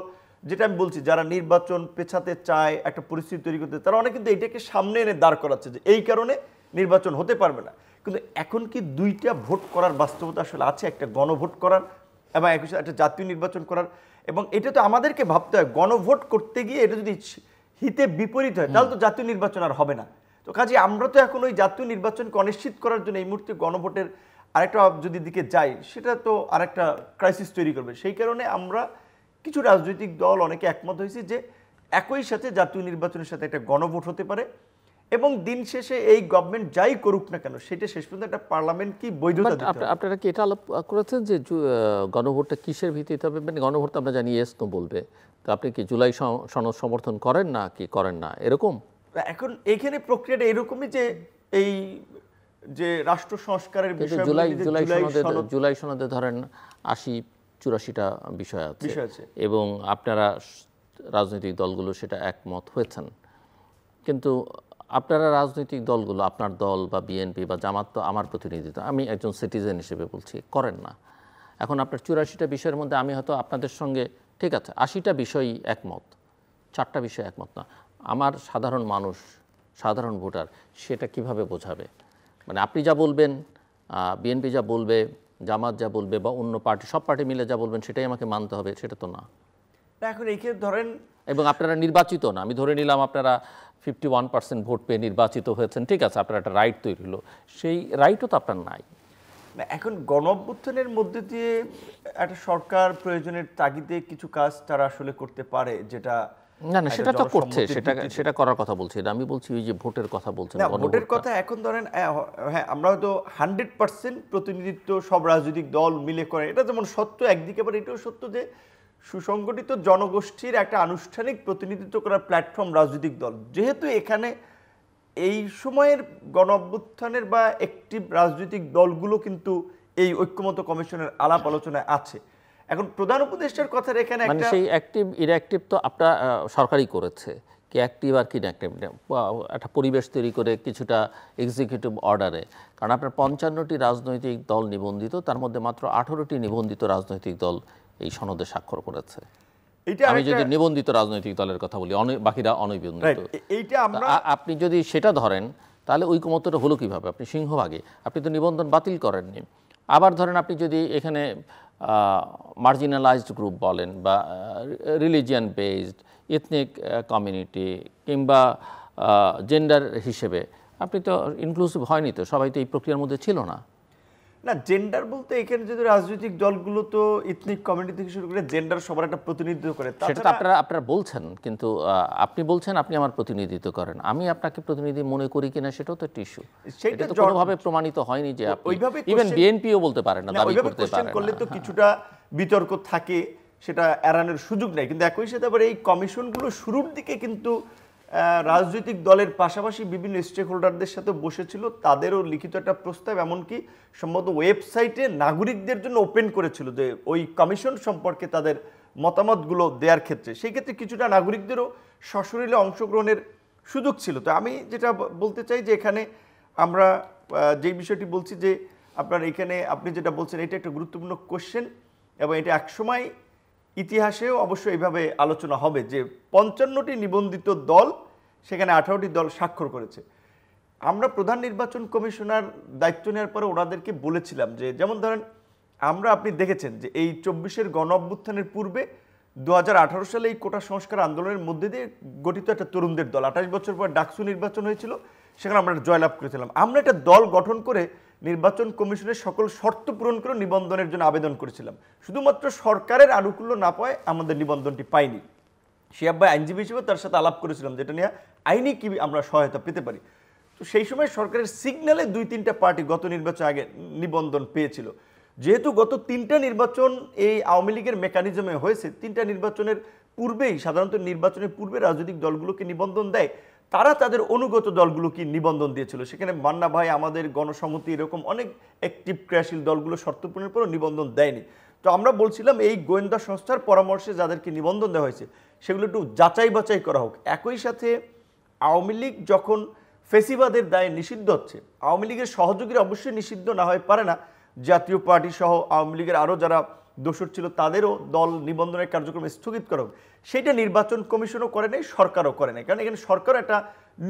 যেটা আমি বলছি, যারা নির্বাচন পেছাতে চায়, একটা পরিস্থিতি তৈরি করতে, তারা অনেক কিন্তু এটাকে সামনে এনে দাঁড় করাচ্ছে যে এই কারণে নির্বাচন হতে পারবে না। কিন্তু এখন কি 2টা ভোট করার বাস্তবতা আসলে আছে, একটা গণভোট করার এবং একটা জাতীয় নির্বাচন করার। এবং এটা তো আমাদেরকে ভাবতে হয়, গণভোট করতে গিয়ে এটা যদি হিতে বিপরীত হয় তাহলে তো জাতীয় নির্বাচন আর হবে না। তো কাজে আমরা তো এখন ওই জাতীয় নির্বাচনকে অনিশ্চিত করার জন্য এই মুহূর্তে গণভোটের আরেকটা যদি দিকে যাই, সেটা তো আরেকটা ক্রাইসিস তৈরি করবে। সেই কারণে আমরা কিছু রাজনৈতিক দল অনেকে একমত হয়েছে যে একই সাথে জাতীয় নির্বাচনের সাথে একটা গণভোট হতে পারে, এবং দিন শেষে এই গভর্নমেন্ট যাই করুক না কেন, সেটা শেষ পর্যন্ত একটা পার্লামেন্ট কি বৈধতা দিতে হবে। আপনারা কি এটা আলাপ করেছেন যে গণভোটটা কিসের ভিত্তিতে হবে? মানে গণভোট আমরা জানি ইয়েস নো বলবে, তো আপনি কি জুলাই সনদ সমর্থন করেন না কি করেন না এরকম? এখন এইখানে প্রক্রিয়াটা এরকমই যে এই যে রাষ্ট্র সংস্কারের বিষয়, জুলাই সনদে ধরেন 80-84টা বিষয় আছে, এবং আপনারা রাজনৈতিক দলগুলো সেটা একমত হয়েছেন, কিন্তু আপনারা রাজনৈতিক দলগুলো, আপনার দল বা বিএনপি বা জামাত, তো আমার প্রতিনিধিত্ব, আমি একজন সিটিজেন হিসেবে বলছি, করেন না। এখন আপনার 84টা বিষয়ের মধ্যে আমি হয়তো আপনাদের সঙ্গে ঠিক আছে 80টা বিষয়ই একমত, 4টা বিষয় একমত না। আমার সাধারণ মানুষ, সাধারণ ভোটার সেটা কিভাবে বোঝাবে? মানে আপনি যা বলবেন, বিএনপি যা বলবে, জামাত যা বলবে, বা অন্য পার্টি, সব পার্টি মিলে যা বলবেন সেটাই আমাকে মানতে হবে, সেটা তো না। এখন এইখানে ধরেন, এবং আপনারা নির্বাচিত না, আমি ধরে নিলাম আপনারা 51% ভোট পেয়ে নির্বাচিত হয়েছেন, ঠিক আছে, আপনার একটা রাইট তৈরি হলো, সেই রাইটও তো আপনার নাই। এখন গণ অভ্যুত্থানের মধ্যে দিয়ে একটা সরকার প্রয়োজনের তাগিদে কিছু কাজ তারা আসলে করতে পারে, যেটা না না সেটা তো করছে, সেটা করার কথা বলছি না, আমি বলছি ওই যে ভোটের কথা বলছেন। ভোটের কথা এখন ধরেন, হ্যাঁ আমরা হয়তো 100% প্রতিনিধিত্ব সব রাজনৈতিক দল মিলে করে, এটা যেমন সত্য, একদিকে আবার এটাও সত্য যে সুসংগঠিত জনগোষ্ঠীর একটা আনুষ্ঠানিক প্রতিনিধিত্ব করার প্ল্যাটফর্ম রাজনৈতিক দল, যেহেতু এখানে এই সময়ের গণ অভ্যুত্থানের বা অ্যাক্টিভ রাজনৈতিক দলগুলো কিন্তু এই ঐক্যমত্য কমিশনের আলাপ আলোচনায় আছে। এখন প্রধান উপদেষ্টার কথার এখানে মানে একটা সেই অ্যাক্টিভ ইনঅ্যাক্টিভ তো আপনার সরকারই করেছে, কি অ্যাক্টিভ আর কি ইনঅ্যাক্টিভ, একটা পরিবেশ তৈরি করে কিছুটা এক্সিকিউটিভ অর্ডারে। কারণ আপনার 55টি রাজনৈতিক দল নিবন্ধিত, তার মধ্যে মাত্র 18টি নিবন্ধিত রাজনৈতিক দল এই সনদে স্বাক্ষর করেছে। আমি যদি নিবন্ধিত রাজনৈতিক দলের কথা বলি, বাকিরা অনিবন্ধিত। এইটা আমরা আপনি যদি সেটা ধরেন তাহলে ঐকমত্যটা হলো কিভাবে? আপনি সিংহভাগে আপনি তো নিবন্ধন বাতিল করেননি। আবার ধরেন আপনি যদি এখানে মার্জিনালাইজড গ্রুপ বলেন বা রিলিজিয়ান বেসড, এথনিক কমিউনিটি কিংবা জেন্ডার হিসেবে, আপনি তো ইনক্লুসিভ হয়নি, তো সবাই তো এই প্রক্রিয়ার মধ্যে ছিল না। না, জেন্ডার বলতে এখানে যদি রাজনৈতিক দলগুলো তো ইথনিক কমিউনিটি থেকে শুরু করে জেন্ডার সবার একটা প্রতিনিধিত্ব করে, সেটা তো আপনারা বলছেন, কিন্তু আপনি বলছেন আপনি আমার প্রতিনিধিত্ব করেন, আমি আপনাকে প্রতিনিধি মনে করি কিনা সেটাও তো একটা ইস্যু। সেটা তো কোনোভাবে প্রমাণিত হয়নি যে ওইভাবে ইভেন বিএনপিও বলতে পারে না, দাবি করতে কোশ্চেন পারে করলে না। তো কিছুটা বিতর্ক থাকে, সেটা এড়ানোর সুযোগ নাই। কিন্তু একই সাথে আবার এই কমিশনগুলো শুরুর দিকে কিন্তু রাজনৈতিক দলের পাশাপাশি বিভিন্ন স্টেক হোল্ডারদের সাথে বসেছিল, তাদেরও লিখিত একটা প্রস্তাব এমনকি সম্ভবত ওয়েবসাইটে নাগরিকদের জন্য ওপেন করেছিল যে ওই কমিশন সম্পর্কে তাদের মতামতগুলো দেওয়ার ক্ষেত্রে। সেই ক্ষেত্রে কিছুটা নাগরিকদেরও সশরীরে অংশগ্রহণের সুযোগ ছিল। তো আমি যেটা বলতে চাই যে এখানে আমরা যে বিষয়টি বলছি যে আপনার এখানে আপনি যেটা বলছেন এটা একটা গুরুত্বপূর্ণ কোশ্চেন, এবং এটা একসময় ইতিহাসেও অবশ্যই এইভাবে আলোচনা হবে যে 55টি নিবন্ধিত দল, সেখানে 18টি দল স্বাক্ষর করেছে। আমরা প্রধান নির্বাচন কমিশনার দায়িত্ব নেওয়ার পরে ওনাদেরকে বলেছিলাম যে, যেমন ধরেন আপনি দেখেছেন যে এই 24-এর গণ অভ্যুত্থানের পূর্বে 2018 সালে এই কোটা সংস্কার আন্দোলনের মধ্যে দিয়ে গঠিত একটা তরুণদের দল, 28 বছর পর ডাকসু নির্বাচন হয়েছিল, সেখানে আমরা জয়লাভ করেছিলাম। আমরা একটা দল গঠন করে নির্বাচন কমিশনের সকল শর্ত পূরণ করে নিবন্ধনের জন্য আবেদন করেছিলাম। শুধুমাত্র সরকারের আনুকূল্য না পায় আমাদের নিবন্ধনটি পাইনি। শিহাব ভাই আইনজীবী হিসেবে তার সাথে আলাপ করেছিলাম যেটা নিয়ে আইনি কি আমরা সহায়তা পেতে পারি। তো সেই সময় সরকারের সিগন্যালে 2-3টা পার্টি গত নির্বাচন আগে নিবন্ধন পেয়েছিল। যেহেতু গত 3টা নির্বাচন এই আওয়ামী লীগের মেকানিজমে হয়েছে, 3টা নির্বাচনের পূর্বেই সাধারণত নির্বাচনের পূর্বে রাজনৈতিক দলগুলোকে নিবন্ধন দেয়, তারা তাদের অনুগত দলগুলোকে নিবন্ধন দিয়েছিল। সেখানে মান্না ভাই, আমাদের গণসংহতি, এরকম অনেক অ্যাক্টিভ ক্রিয়াশীল দলগুলো শর্ত পূরণের পরও নিবন্ধন দেয়নি। তো আমরা বলছিলাম এই গোয়েন্দা সংস্থার পরামর্শে যাদেরকে নিবন্ধন দেওয়া হয়েছে সেগুলো একটু যাচাই বাছাই করা হোক। একই সাথে আওয়ামী লীগ যখন ফেসিবাদের দায়ে নিষিদ্ধ হচ্ছে, আওয়ামী লীগের সহযোগীরা অবশ্যই নিষিদ্ধ না হয়ে পারে না, জাতীয় পার্টি সহ আওয়ামী লীগের আরও যারা দোষর ছিল তাদেরও দল নিবন্ধনের কার্যক্রম স্থগিত করা হোক। সেইটা নির্বাচন কমিশনও করে নাই, সরকারও করে নাই। কারণ এখানে সরকার একটা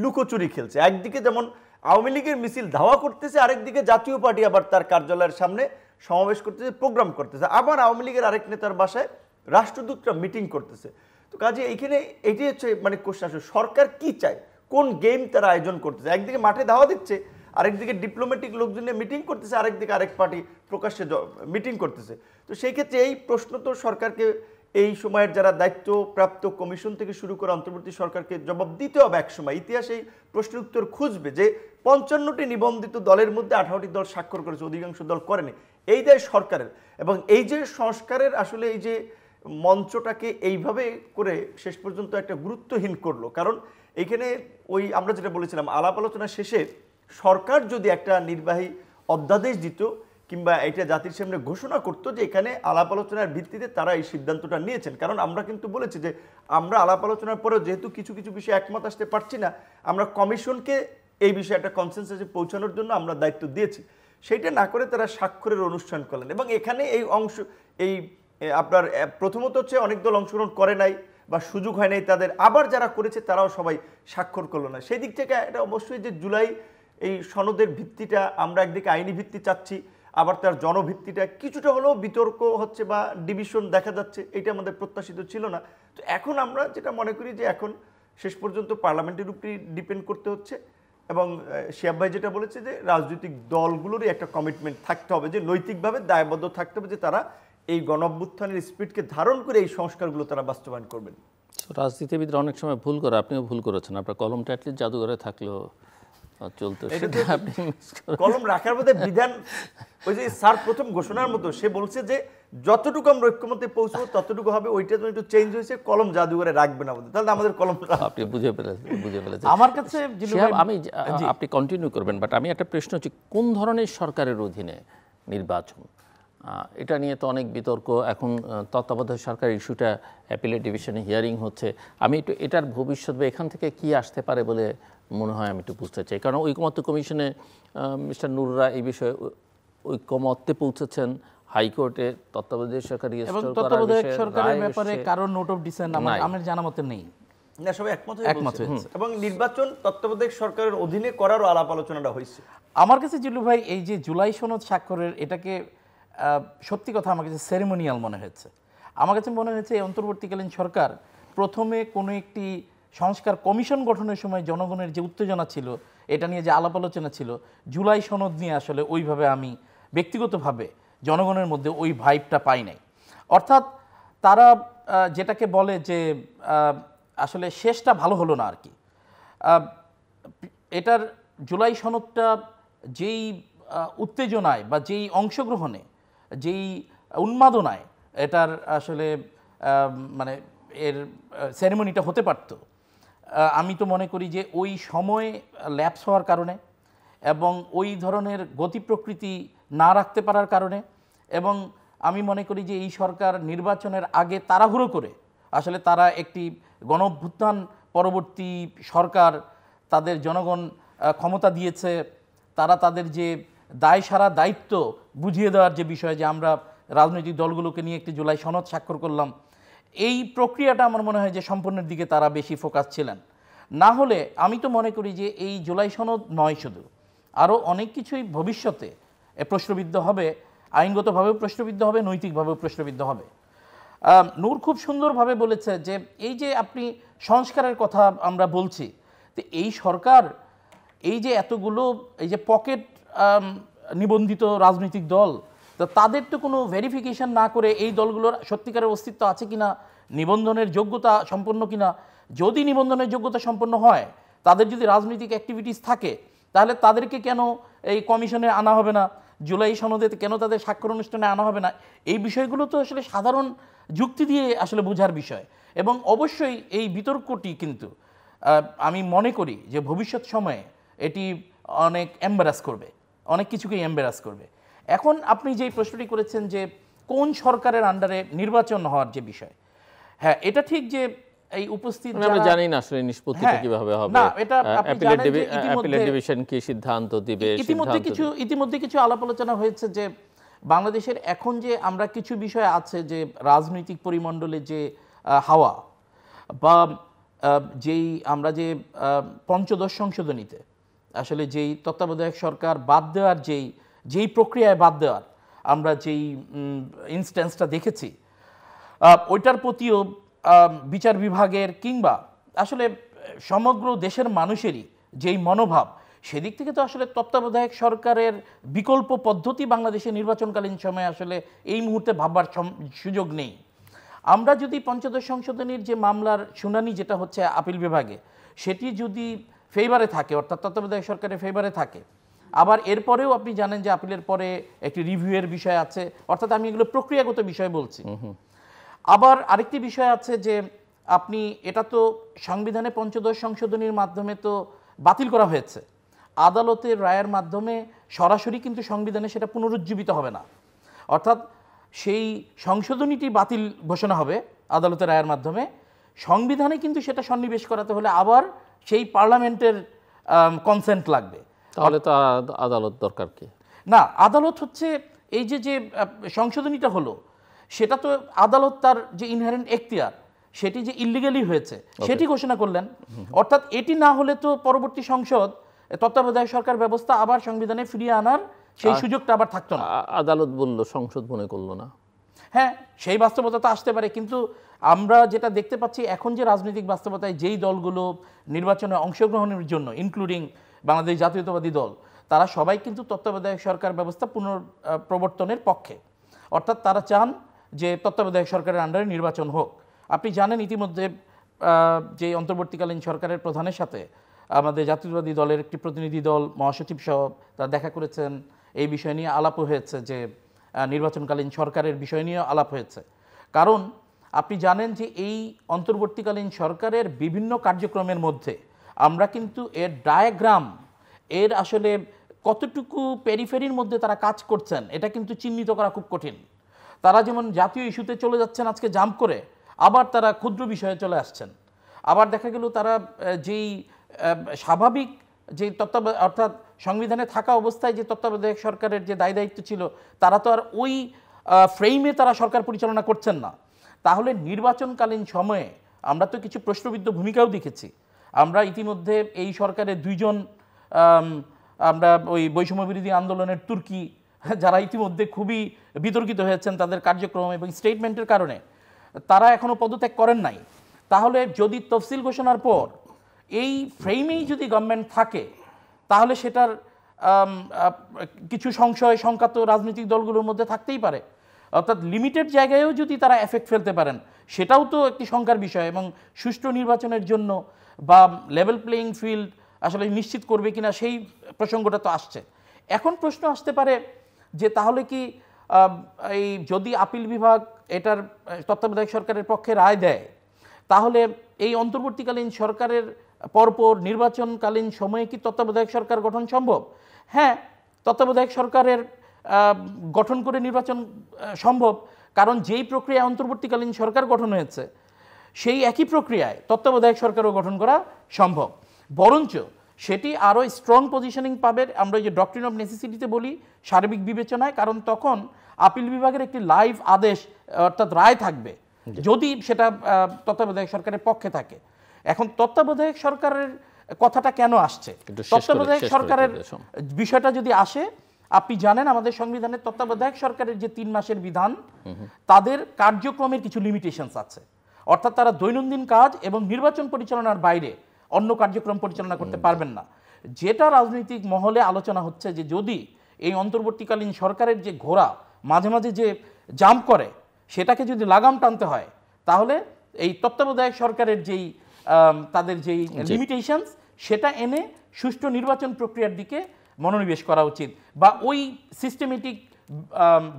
লুকোচুরি খেলছে। একদিকে যেমন আওয়ামী লীগের মিছিল ধাওয়া করতেছে, আরেকদিকে জাতীয় পার্টি আবার তার কার্যালয়ের সামনে সমাবেশ করতেছে, প্রোগ্রাম করতেছে, আবার আওয়ামী লীগের আরেক নেতার বাসায় রাষ্ট্রদূতরা মিটিং করতেছে। তো কাজে এইখানে এটি হচ্ছে মানে কোশ্চেন আসলে সরকার কি চায়, কোন গেম তারা আয়োজন করতেছে। একদিকে মাঠে ধাওয়া দিচ্ছে, আরেকদিকে ডিপ্লোম্যাটিক লোকজন নিয়ে মিটিং করতেছে, আরেকদিকে আরেক পার্টি প্রকাশ্যে মিটিং করতেছে। তো সেই ক্ষেত্রে এই প্রশ্ন তো সরকারকে, এই সময়ের যারা দায়িত্বপ্রাপ্ত কমিশন থেকে শুরু করে অন্তর্বর্তী সরকারকে জবাব দিতে হবে। এক সময় ইতিহাস এই প্রশ্নের উত্তর খুঁজবে যে 55টি নিবন্ধিত দলের মধ্যে 18টি দল স্বাক্ষর করেছে, অধিকাংশ দল করেনি। এই দায় সরকারের। এবং এই যে সংস্কারের আসলে এই যে মঞ্চটাকে এইভাবে করে শেষ পর্যন্ত একটা গুরুত্বহীন করলো। কারণ এইখানে ওই আমরা যেটা বলেছিলাম আলাপ আলোচনা শেষে সরকার যদি একটা নির্বাহী অধ্যাদেশ দিত কিংবা এটা জাতির সামনে ঘোষণা করতো যে এখানে আলাপ আলোচনার ভিত্তিতে তারা এই সিদ্ধান্তটা নিয়েছেন। কারণ আমরা কিন্তু বলেছি যে আমরা আলাপ আলোচনার পরেও যেহেতু কিছু কিছু বিষয়ে একমত আসতে পারছি না, আমরা কমিশনকে এই বিষয়ে একটা কনসেনসাসে পৌঁছানোর জন্য আমরা দায়িত্ব দিয়েছি। সেইটা না করে তারা স্বাক্ষরের অনুষ্ঠান করলেন। এবং এখানে এই অংশ এই আপনার প্রথমত হচ্ছে অনেক দল অংশগ্রহণ করে নাই বা সুযোগ হয় নাই তাদের, আবার যারা করেছে তারাও সবাই স্বাক্ষর করলো না। সেই দিক থেকে এটা অবশ্যই যে জুলাই এই সনদের ভিত্তিটা আমরা একদিকে আইনি ভিত্তি চাচ্ছি, আবার তার জনভিত্তিটা কিছুটা হলেও বিতর্ক হচ্ছে বা ডিভিশন দেখা যাচ্ছে, এটা আমাদের প্রত্যাশিত ছিল না। তো এখন আমরা যেটা মনে করি যে এখন শেষ পর্যন্ত পার্লামেন্টের উপরই ডিপেন্ড করতে হচ্ছে। এবং শিহাব ভাই যেটা বলেছে যে রাজনৈতিক দলগুলোরই একটা কমিটমেন্ট থাকতে হবে, যে নৈতিকভাবে দায়বদ্ধ থাকতে হবে যে তারা এই গণঅভ্যুত্থানের স্পিরিটকে ধারণ করে এই সংস্কারগুলো তারা বাস্তবায়ন করবেন। রাজনীতিবিদরা অনেক সময় ভুল করে, আপনিও ভুল করেছেন। আপনার কলমটা অ্যাটলিস্ট জাদুঘরে থাকলেও চলতো এটা সেটা তো আপনি miss করেন। কলম রাখার মধ্যে বিধান, ওই যে স্যার প্রথম ঘোষণার মতো সে বলছে যে যতটুকু আমরা ঐক্যমতে পৌঁছবো ততটুকু হবে, ওইটা তো একটু চেঞ্জ হয়েছে, কলম জাদুঘরে রাখবে না আমাদের, তাহলে আমাদের কলম আপনি বুঝে ফেলেছেন। আমার কাছে জিল্লুর শিহাব, ভাই- আমি আপনি কন্টিনিউ করবেন, বাট আমি একটা প্রশ্ন হচ্ছে কোন ধরনের সরকারের অধীনে নির্বাচন, এটা নিয়ে তো অনেক বিতর্ক এখন। তত্ত্বাবধায়ক সরকার ইস্যুটা অ্যাপিলেট ডিভিশনে হিয়ারিং হচ্ছে। আমি একটু এটার ভবিষ্যৎ বা এখান থেকে কি আসতে পারে বলে মনে হয় আমি একটু বুঝতে চাই, কারণ ঐকমত্য কমিশনে মিস্টার নুররা এই বিষয়ে ঐকমত্যে পৌঁছেছেন, হাইকোর্টে তত্ত্বাবধায়ক সরকার এবং রেজিস্টার করার তত্ত্বাবধায়ক বিষয়ে সরকারের রায় ব্যাপারে এসেছে। কারোর নোট অফ ডিসেন্ট নাই। আমার জানা মতে নেই। না, সবাই একমত একমত হয়েছে। হয়েছে। এবং নির্বাচন তত্ত্বাবধায়ক সরকারের অধীনে করারও আলাপ আলোচনাটা হয়েছে। আমার কাছে জিল্লু ভাই এই যে জুলাই সনদ স্বাক্ষরের এটাকে সত্যি কথা আমার কাছে সেরেমোনিয়াল মনে হয়েছে। আমার কাছে মনে হয়েছে এই অন্তর্বর্তীকালীন সরকার প্রথমে কোনো একটি সংস্কার কমিশন গঠনের সময় জনগণের যে উত্তেজনা ছিল, এটা নিয়ে যে আলাপ আলোচনা ছিল, জুলাই সনদ নিয়ে আসলে ওইভাবে আমি ব্যক্তিগতভাবে জনগণের মধ্যে ওই ভাইবটা পাই নাই। অর্থাৎ তারা যেটাকে বলে যে আসলে শেষটা ভালো হলো না আর কি। এটার জুলাই সনদটা যেই উত্তেজনায় বা যেই অংশগ্রহণে, যেই উন্মাদনায় এটার আসলে মানে এর সেরেমনিটা হতে পারত, আমি তো মনে করি যে ওই সময় ল্যাপস হওয়ার কারণে এবং ওই ধরনের গতি প্রকৃতি না রাখতে পারার কারণে, এবং আমি মনে করি যে এই সরকার নির্বাচনের আগে তাড়াহুড়ো করে আসলে তারা একটি গণঅভ্যুত্থান পরবর্তী সরকার, তাদের জনগণ ক্ষমতা দিয়েছে, তারা তাদের যে দায়সারা দায়িত্ব বুঝিয়ে দেওয়ার যে বিষয় যে আমরা রাজনৈতিক দলগুলোকে নিয়ে একটি জুলাই সনদ স্বাক্ষর করলাম, এই প্রক্রিয়াটা আমার মনে হয় যে সম্পূর্ণের দিকে তারা বেশি ফোকাস ছিলেন। না হলে আমি তো মনে করি যে এই জুলাই সনদ নয়, শুধু আরও অনেক কিছুই ভবিষ্যতে প্রশ্নবিদ্ধ হবে, আইনগতভাবেও প্রশ্নবিদ্ধ হবে, নৈতিকভাবেও প্রশ্নবিদ্ধ হবে। নূর খুব সুন্দরভাবে বলেছে যে এই যে আপনি সংস্কারের কথা আমরা বলছি, তো এই সরকার এই যে এতগুলো এই যে পকেট নিবন্ধিত রাজনৈতিক দল, তো তাদের তো কোনো ভেরিফিকেশন না করে এই দলগুলোর সত্যিকারের অস্তিত্ব আছে কিনা, নিবন্ধনের যোগ্যতা সম্পন্ন কিনা, যদি নিবন্ধনের যোগ্যতা সম্পন্ন হয়, তাদের যদি রাজনৈতিক অ্যাক্টিভিটিস থাকে, তাহলে তাদেরকে কেন এই কমিশনে আনা হবে না, জুলাই সনদে কেন তাদের স্বাক্ষর অনুষ্ঠানে আনা হবে না, এই বিষয়গুলো তো আসলে সাধারণ যুক্তি দিয়ে আসলে বোঝার বিষয়। এবং অবশ্যই এই বিতর্কটি কিন্তু আমি মনে করি যে ভবিষ্যৎ সময়ে এটি অনেক এম্বারাস করবে, অনেক কিছুকেই এম্বারাস করবে। এখন আপনি যেই প্রশ্নটি করেছেন যে কোন সরকারের আন্ডারে নির্বাচন হওয়ার যে বিষয়, হ্যাঁ এটা ঠিক যে এই উপস্থিত আমরা জানি না আসলে নিষ্পত্তিটা কিভাবে হবে, না এটা আপনি জানেন যে অ্যাপিলেট ডিভিশন কি সিদ্ধান্ত দিবে, ইতিমধ্যে কিছু আলাপ আলোচনা হয়েছে যে বাংলাদেশের এখন যে আমরা কিছু বিষয় আছে যে রাজনৈতিক পরিমণ্ডলে যে হাওয়া বা যেই আমরা যে পঞ্চদশ সংশোধনীতে আসলে যেই তত্ত্বাবধায়ক সরকার বাদ দেওয়ার যেই প্রক্রিয়ায় বাদ দেওয়ার আমরা যেই ইনস্ট্যান্সটা দেখেছি, ওইটার প্রতিও বিচার বিভাগের কিংবা আসলে সমগ্র দেশের মানুষেরই যেই মনোভাব, সেদিক থেকে তো আসলে তত্ত্বাবধায়ক সরকারের বিকল্প পদ্ধতি বাংলাদেশে নির্বাচনকালীন সময়ে আসলে এই মুহূর্তে ভাববার সুযোগ নেই। আমরা যদি পঞ্চদশ সংশোধনীর যে মামলার শুনানি যেটা হচ্ছে আপিল বিভাগে, সেটি যদি ফেভারে থাকে, অর্থাৎ তত্ত্বাবধায়ক সরকারের ফেভারে থাকে, আবার এরপরেও আপনি জানেন যে আপিলের পরে একটি রিভিউয়ের বিষয় আছে, অর্থাৎ আমি এগুলো প্রক্রিয়াগত বিষয় বলছি। আবার আরেকটি বিষয় আছে যে আপনি এটা তো সংবিধানে পঞ্চদশ সংশোধনীর মাধ্যমে তো বাতিল করা হয়েছে, আদালতের রায়ের মাধ্যমে সরাসরি কিন্তু সংবিধানে সেটা পুনরুজ্জীবিত হবে না, অর্থাৎ সেই সংশোধনীটি বাতিল ঘোষণা হবে আদালতের রায়ের মাধ্যমে, সংবিধানে কিন্তু সেটা সন্নিবেশ করাতে হলে আবার সেই পার্লামেন্টের কনসেন্ট লাগবে। তাহলে তো আদালত দরকার কি? না, আদালত হচ্ছে এই যে সংশোধনীটা হলো, সেটা তো আদালত তার যে ইনহেরেন্ট এখতিয়ার, সেটি যে ইলিগালি হয়েছে সেটি ঘোষণা করলেন। অর্থাৎ এটি না হলে তো পরবর্তী সংসদ তত্ত্বাবধায়ক সরকার ব্যবস্থা আবার সংবিধানে ফিরিয়ে আনার সেই সুযোগটা আবার থাকতো না। আদালত বলল, সংসদ মনে করলো না। হ্যাঁ, সেই বাস্তবতা তো আসতে পারে, কিন্তু আমরা যেটা দেখতে পাচ্ছি এখন যে রাজনৈতিক বাস্তবতায় যেই দলগুলো নির্বাচনে অংশগ্রহণের জন্য, ইনক্লুডিং বাংলাদেশ জাতীয়তাবাদী দল, তারা সবাই কিন্তু তত্ত্বাবধায়ক সরকার ব্যবস্থা পুনঃপ্রবর্তনের পক্ষে, অর্থাৎ তারা চান যে তত্ত্বাবধায়ক সরকারের আন্ডারে নির্বাচন হোক। আপনি জানেন ইতিমধ্যে যে অন্তর্বর্তীকালীন সরকারের প্রধানের সাথে আমাদের জাতীয়তাবাদী দলের একটি প্রতিনিধি দল মহাসচিব সহ তারা দেখা করেছেন, এই বিষয় নিয়ে আলাপও হয়েছে, যে নির্বাচনকালীন সরকারের বিষয় নিয়েও আলাপ হয়েছে। কারণ আপনি জানেন যে এই অন্তর্বর্তীকালীন সরকারের বিভিন্ন কার্যক্রমের মধ্যে আমরা কিন্তু এর ডায়াগ্রাম, এর আসলে কতটুকু পেরিফেরির মধ্যে তারা কাজ করছেন এটা কিন্তু চিহ্নিত করা খুব কঠিন। তারা যেমন জাতীয় ইস্যুতে চলে যাচ্ছেন আজকে জাম্প করে, আবার তারা ক্ষুদ্র বিষয়ে চলে আসছেন, আবার দেখা গেল তারা যেই স্বাভাবিক যে অর্থাৎ সংবিধানে থাকা অবস্থায় যে তত্ত্বাবধায়ক সরকারের যে দায় দায়িত্ব ছিল তারা তো আর ওই ফ্রেমে তারা সরকার পরিচালনা করছেন না। তাহলে নির্বাচনকালীন সময়ে আমরা তো কিছু প্রশ্নবিদ্ধ ভূমিকাও দেখেছি। আমরা ইতিমধ্যে এই সরকারের দুইজন আমরা ওই বৈষম্য বিরোধী আন্দোলনের তুর্কি, যারা ইতিমধ্যে খুবই বিতর্কিত হয়েছেন তাদের কার্যক্রম এবং স্টেটমেন্টের কারণে, তারা এখনও পদত্যাগ করেন নাই। তাহলে যদি তফসিল ঘোষণার পর এই ফ্রেমেই যদি গভর্নমেন্ট থাকে তাহলে সেটার কিছু সংশয় শঙ্কা তো রাজনৈতিক দলগুলোর মধ্যে থাকতেই পারে। অর্থাৎ লিমিটেড জায়গায়ও যদি তারা এফেক্ট ফেলতে পারেন সেটাও তো একটি শঙ্কার বিষয়, এবং সুষ্ঠু নির্বাচনের জন্য বা লেভেল প্লেয়িং ফিল্ড আসলে নিশ্চিত করবে কিনা সেই প্রসঙ্গটা তো আসছে। এখন প্রশ্ন আসতে পারে যে তাহলে কি এই যদি আপিল বিভাগ এটার তত্ত্বাবধায়ক সরকারের পক্ষে রায় দেয় তাহলে এই অন্তর্বর্তীকালীন সরকারের পরপর নির্বাচনকালীন সময়ে কি তত্ত্বাবধায়ক সরকার গঠন সম্ভব? হ্যাঁ, তত্ত্বাবধায়ক সরকারের গঠন করে নির্বাচন সম্ভব, কারণ যেই প্রক্রিয়ায় অন্তর্বর্তীকালীন সরকার গঠন হয়েছে সেই একই প্রক্রিয়ায় তত্ত্বাবধায়ক সরকারও গঠন করা সম্ভব। বরঞ্চ সেটি আরও স্ট্রং পজিশনিং পাবে, আমরা যে ডক্ট্রিন অফ নেসেসিটিতে বলি, সার্বিক বিবেচনায়, কারণ তখন আপিল বিভাগের একটি লাইভ আদেশ অর্থাৎ রায় থাকবে যদি সেটা তত্ত্বাবধায়ক সরকারের পক্ষে থাকে। এখন তত্ত্বাবধায়ক সরকারের কথাটা কেন আসছে? তত্ত্বাবধায়ক সরকারের বিষয়টা যদি আসে, আপনি জানেন আমাদের সংবিধানের তত্ত্বাবধায়ক সরকারের যে 3 মাসের বিধান, তাদের কার্যক্রমের কিছু লিমিটেশনস আছে। অর্থাৎ তারা দৈনন্দিন কাজ এবং নির্বাচন পরিচালনার বাইরে অন্য কার্যক্রম পরিচালনা করতে পারবেন না। যেটা রাজনৈতিক মহলে আলোচনা হচ্ছে যে যদি এই অন্তর্বর্তীকালীন সরকারের যে ঘোড়া মাঝে মাঝে যে জাম্প করে সেটাকে যদি লাগাম টানতে হয় তাহলে এই তত্ত্বাবধায়ক সরকারের যেই তাদের যেই লিমিটেশনস সেটা এনে সুষ্ঠু নির্বাচন প্রক্রিয়ার দিকে মনোনিবেশ করা উচিত, বা ওই সিস্টেমেটিক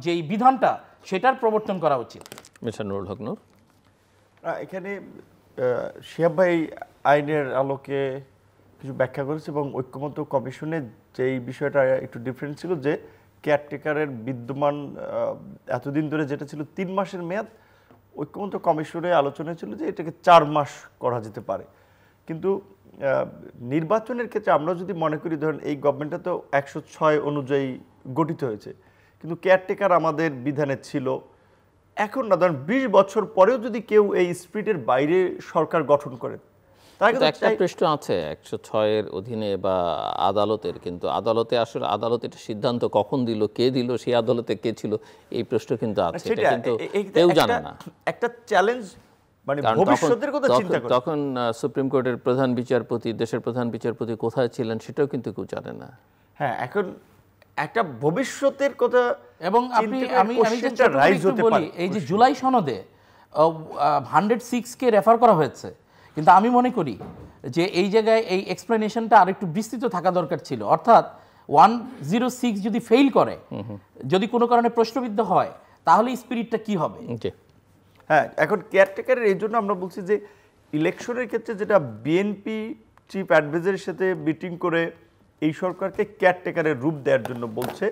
যেই বিধানটা সেটার প্রবর্তন করা উচিত। মিস্টার নুরুল হক নূর, এখানে শিহাব ভাই আইনের আলোকে কিছু ব্যাখ্যা করেছে এবং ঐক্যমত্য কমিশনের যেই বিষয়টা একটু ডিফারেন্ট ছিল, যে কেয়ারটেকারের বিদ্যমান এতদিন ধরে যেটা ছিল 3 মাসের মেয়াদ, ঐক্যমত্য কমিশনে আলোচনা ছিল যে এটাকে 4 মাস করা যেতে পারে। কিন্তু নির্বাচনের ক্ষেত্রে আমরা যদি মনে করি, ধরেন এই গভর্নমেন্টটা তো 106 অনুযায়ী গঠিত হয়েছে, কিন্তু কেয়ারটেকার আমাদের বিধানে ছিল। এখন না, ধরেন 20 বছর পরেও যদি কেউ এই স্পিরিটের বাইরে সরকার গঠন করে, একটা প্রশ্ন আছে 106-এর অধীনে বা আদালতের, কিন্তু আদালতে আসলে আদালত এটা সিদ্ধান্ত কখন দিল, কে দিল, সেই আদালতে কে ছিল, এই প্রশ্ন কিন্তু আছে, এটা কিন্তু কেউ জানে না। একটা চ্যালেঞ্জ, মানে ভবিষ্যতের কথা চিন্তা করে তখন সুপ্রিম কোর্টের প্রধান বিচারপতি, দেশের প্রধান বিচারপতি কোথায় ছিলেন সেটাও কিন্তু কেউ জানে না। হ্যাঁ, এখন একটা ভবিষ্যতের কথা, এবং আমি বলি এই যে জুলাই সনদে 106 কে রেফার করা হয়েছে, কিন্তু আমি মনে করি যে এই জায়গায় এই এক্সপ্লেনেশনটা আরেকটু বিস্তৃত থাকা দরকার ছিল। অর্থাৎ 106 যদি ফেল করে, যদি কোনো কারণে প্রশ্নবিদ্ধ হয়, তাহলে স্পিরিটটা কি হবে? হ্যাঁ, এখন কেয়ারটেকারের এই জন্য আমরা বলছি যে ইলেকশনের ক্ষেত্রে যেটা বিএনপি চিফ অ্যাডভাইজারের সাথে মিটিং করে এই সরকারকে কেয়ারটেকারের রূপ দেওয়ার জন্য বলছে,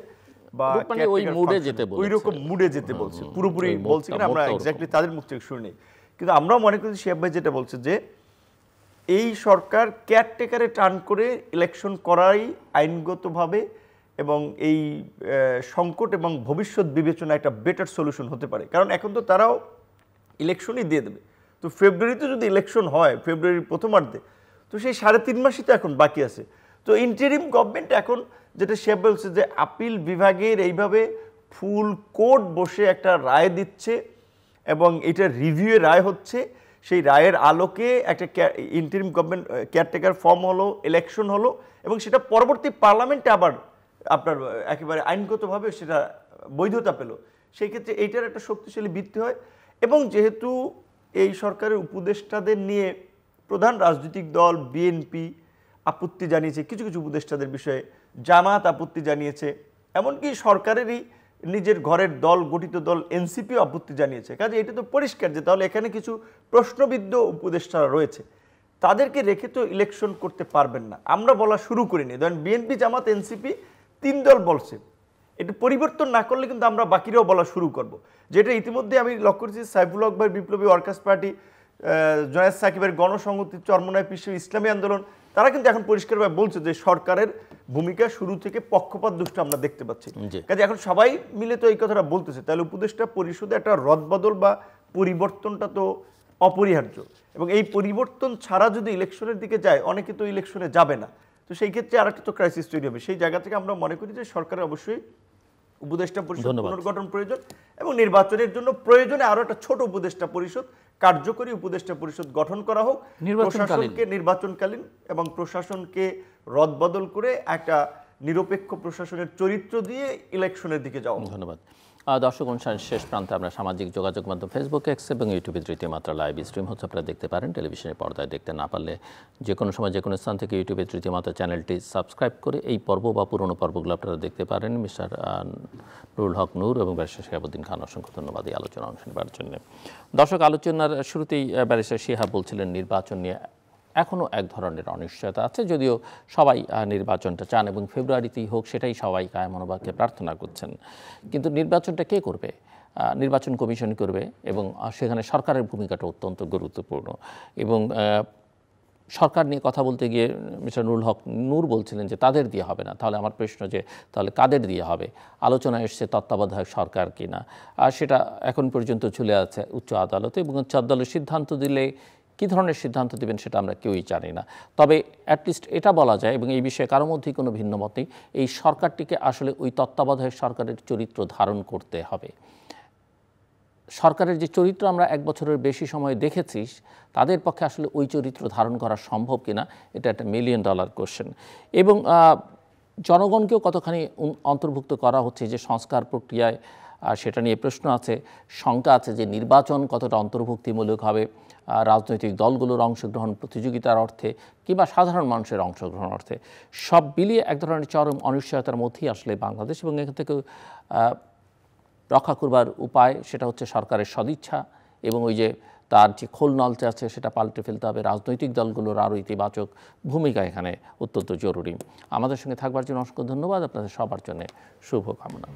বা ওই মুডে যেতে বলছে, ওই রকম মুডে যেতে বলছে, পুরোপুরি বলছে কিনা আমরা এক্স্যাক্টলি তাদের মুখ থেকে শুনি। কিন্তু আমরা মনে করি শিহাব ভাই যেটা বলছে যে এই সরকার কেয়ারটেকারে টার্ন করে ইলেকশন করাই আইনগতভাবে এবং এই সংকট এবং ভবিষ্যৎ বিবেচনা একটা বেটার সলিউশন হতে পারে। কারণ এখন তো তারাও ইলেকশনই দিয়ে দেবে, তো ফেব্রুয়ারিতে যদি ইলেকশন হয়, ফেব্রুয়ারির প্রথমার্ধে, তো সেই 3.5 মাসই তো এখন বাকি আছে। তো ইন্টারিম গভর্নমেন্ট এখন যেটা সে বলছে যে আপিল বিভাগের এইভাবে ফুল কোর্ট বসে একটা রায় দিচ্ছে এবং এটা রিভিউয়ে রায় হচ্ছে, সেই রায়ের আলোকে একটা ইন্টারিম গভর্নমেন্ট কেয়ারটেকার ফর্ম হলো, ইলেকশন হলো, এবং সেটা পরবর্তী পার্লামেন্টে আবার আপনার একেবারে আইনগতভাবে সেটা বৈধতা পেল। সেই ক্ষেত্রে এইটার একটা শক্তিশালী ভিত্তি হয়। এবং যেহেতু এই সরকারের উপদেষ্টাদের নিয়ে প্রধান রাজনৈতিক দল বিএনপি আপত্তি জানিয়েছে, কিছু কিছু উপদেষ্টাদের বিষয়ে জামাত আপত্তি জানিয়েছে, এমনকি সরকারেরই নিজের ঘরের দল, গঠিত দল এনসিপিও আপত্তি জানিয়েছে। কাজে এটা তো পরিষ্কার যে তাহলে এখানে কিছু প্রশ্নবিদ্ধ উপদেষ্টারা রয়েছে, তাদেরকে রেখে তো ইলেকশন করতে পারবেন না। আমরা বলা শুরু করিনি, ধরেন বিএনপি, জামাত, এনসিপি 3 দল বলছে, এটা পরিবর্তন না করলে কিন্তু আমরা বাকিরাও বলা শুরু করব। যেটা ইতিমধ্যে আমি লক্ষ্য করেছি, সাইফুল হক ভাই বিপ্লবী ওয়ার্কার্স পার্টি, জয়েদ সাকিবের গণসংহতি, চরমনায় বিশ্ব ইসলামী আন্দোলন, তারা কিন্তু এখন পরিষ্কারভাবে বলছে যে সরকারের ভূমিকা শুরু থেকে পক্ষপাত দুষ্ট আমরা দেখতে পাচ্ছি। কাজে এখন সবাই মিলে তো এই কথাটা বলতেছে, তাহলে উপদেষ্টা পরিষদে একটা রদবদল বা পরিবর্তনটা তো অপরিহার্য, এবং এই পরিবর্তন ছাড়া যদি ইলেকশনের দিকে যায়, অনেকে তো ইলেকশনে যাবে না। তো সেই ক্ষেত্রে আরেকটা তো ক্রাইসিস তৈরি হবে। সেই জায়গা থেকে আমরা মনে করি যে সরকারের অবশ্যই উপদেষ্টা পরিষদ পুনর্গঠন প্রয়োজন, এবং নির্বাচনের জন্য প্রয়োজনে আরো একটা ছোট উপদেষ্টা পরিষদ, কার্যকরী উপদেষ্টা পরিষদ গঠন করা হোক, প্রশাসনকে নির্বাচনকালীন এবং প্রশাসনকে রদবদল করে একটা নিরপেক্ষ প্রশাসনের চরিত্র দিয়ে ইলেকশনের দিকে যাওয়া। ধন্যবাদ। দর্শক, অনুষ্ঠানের শেষ প্রান্তে আমরা সামাজিক যোগাযোগ মাধ্যম ফেসবুক, এক্স এবং ইউটিউবে তৃতীয় মাত্রা লাইভ স্ট্রিম হচ্ছে, আপনারা দেখতে পারেন। টেলিভিশনের পর্দায় দেখতে না পারলে যে কোনো সময় যে কোনো স্থান থেকে ইউটিউবে তৃতীয় মাত্রা চ্যানেলটি সাবস্ক্রাইব করে এই পর্ব বা পুরনো পর্বগুলো আপনারা দেখতে পারেন। মিস্টার নুরুল হক নূর এবং ব্যারিস্টার শিহাবুদ্দিন খান, অসংখ্য ধন্যবাদ এই আলোচনা অংশ নেবার জন্য। দর্শক, আলোচনার শুরুতেই ব্যারিস্টার শিহাব বলছিলেন নির্বাচন নিয়ে এখনও এক ধরনের অনিশ্চয়তা আছে, যদিও সবাই নির্বাচনটা চান এবং ফেব্রুয়ারিতেই হোক, সেটাই সবাই কায় মনোভাবকে প্রার্থনা করছেন। কিন্তু নির্বাচনটা কে করবে? নির্বাচন কমিশন করবে, এবং সেখানে সরকারের ভূমিকাটা অত্যন্ত গুরুত্বপূর্ণ। এবং সরকার নিয়ে কথা বলতে গিয়ে মিস্টার নুরুল হক নূর বলছিলেন যে তাদের দিয়ে হবে না। তাহলে আমার প্রশ্ন যে তাহলে কাদের দিয়ে হবে? আলোচনা এসছে তত্ত্বাবধায়ক সরকার কিনা, আর সেটা এখন পর্যন্ত ঝুলে আছে উচ্চ আদালতে, এবং উচ্চ আদালত সিদ্ধান্ত দিলে কী ধরনের সিদ্ধান্ত দেবেন সেটা আমরা কেউই জানি না। তবে অ্যাটলিস্ট এটা বলা যায়, এবং এই বিষয়ে কারো মধ্যেই কোনো ভিন্ন মত নেই, এই সরকারটিকে আসলে ওই তত্ত্বাবধায়ক সরকারের চরিত্র ধারণ করতে হবে। সরকারের যে চরিত্র আমরা 1 বছরের বেশি সময় দেখেছি, তাদের পক্ষে আসলে ওই চরিত্র ধারণ করা সম্ভব কিনা, এটা একটা $1 মিলিয়ন কোশ্চেন। এবং জনগণকেও কতখানি অন্তর্ভুক্ত করা হচ্ছে যে সংস্কার প্রক্রিয়ায়, সেটা নিয়ে প্রশ্ন আছে, শঙ্কা আছে যে নির্বাচন কতটা অন্তর্ভুক্তিমূলক হবে, রাজনৈতিক দলগুলোর অংশগ্রহণ প্রতিযোগিতার অর্থে কিংবা সাধারণ মানুষের অংশগ্রহণ অর্থে, সব মিলিয়ে এক ধরনের চরম অনিশ্চয়তার মধ্যেই আসলে বাংলাদেশ। এবং এখান থেকে রক্ষা করবার উপায় সেটা হচ্ছে সরকারের সদিচ্ছা, এবং ওই যে তার যে খোল নলচে আছে সেটা পাল্টে ফেলতে হবে। রাজনৈতিক দলগুলোর আরও ইতিবাচক ভূমিকা এখানে অত্যন্ত জরুরি। আমাদের সঙ্গে থাকবার জন্য অসংখ্য ধন্যবাদ। আপনাদের সবার জন্য শুভকামনা।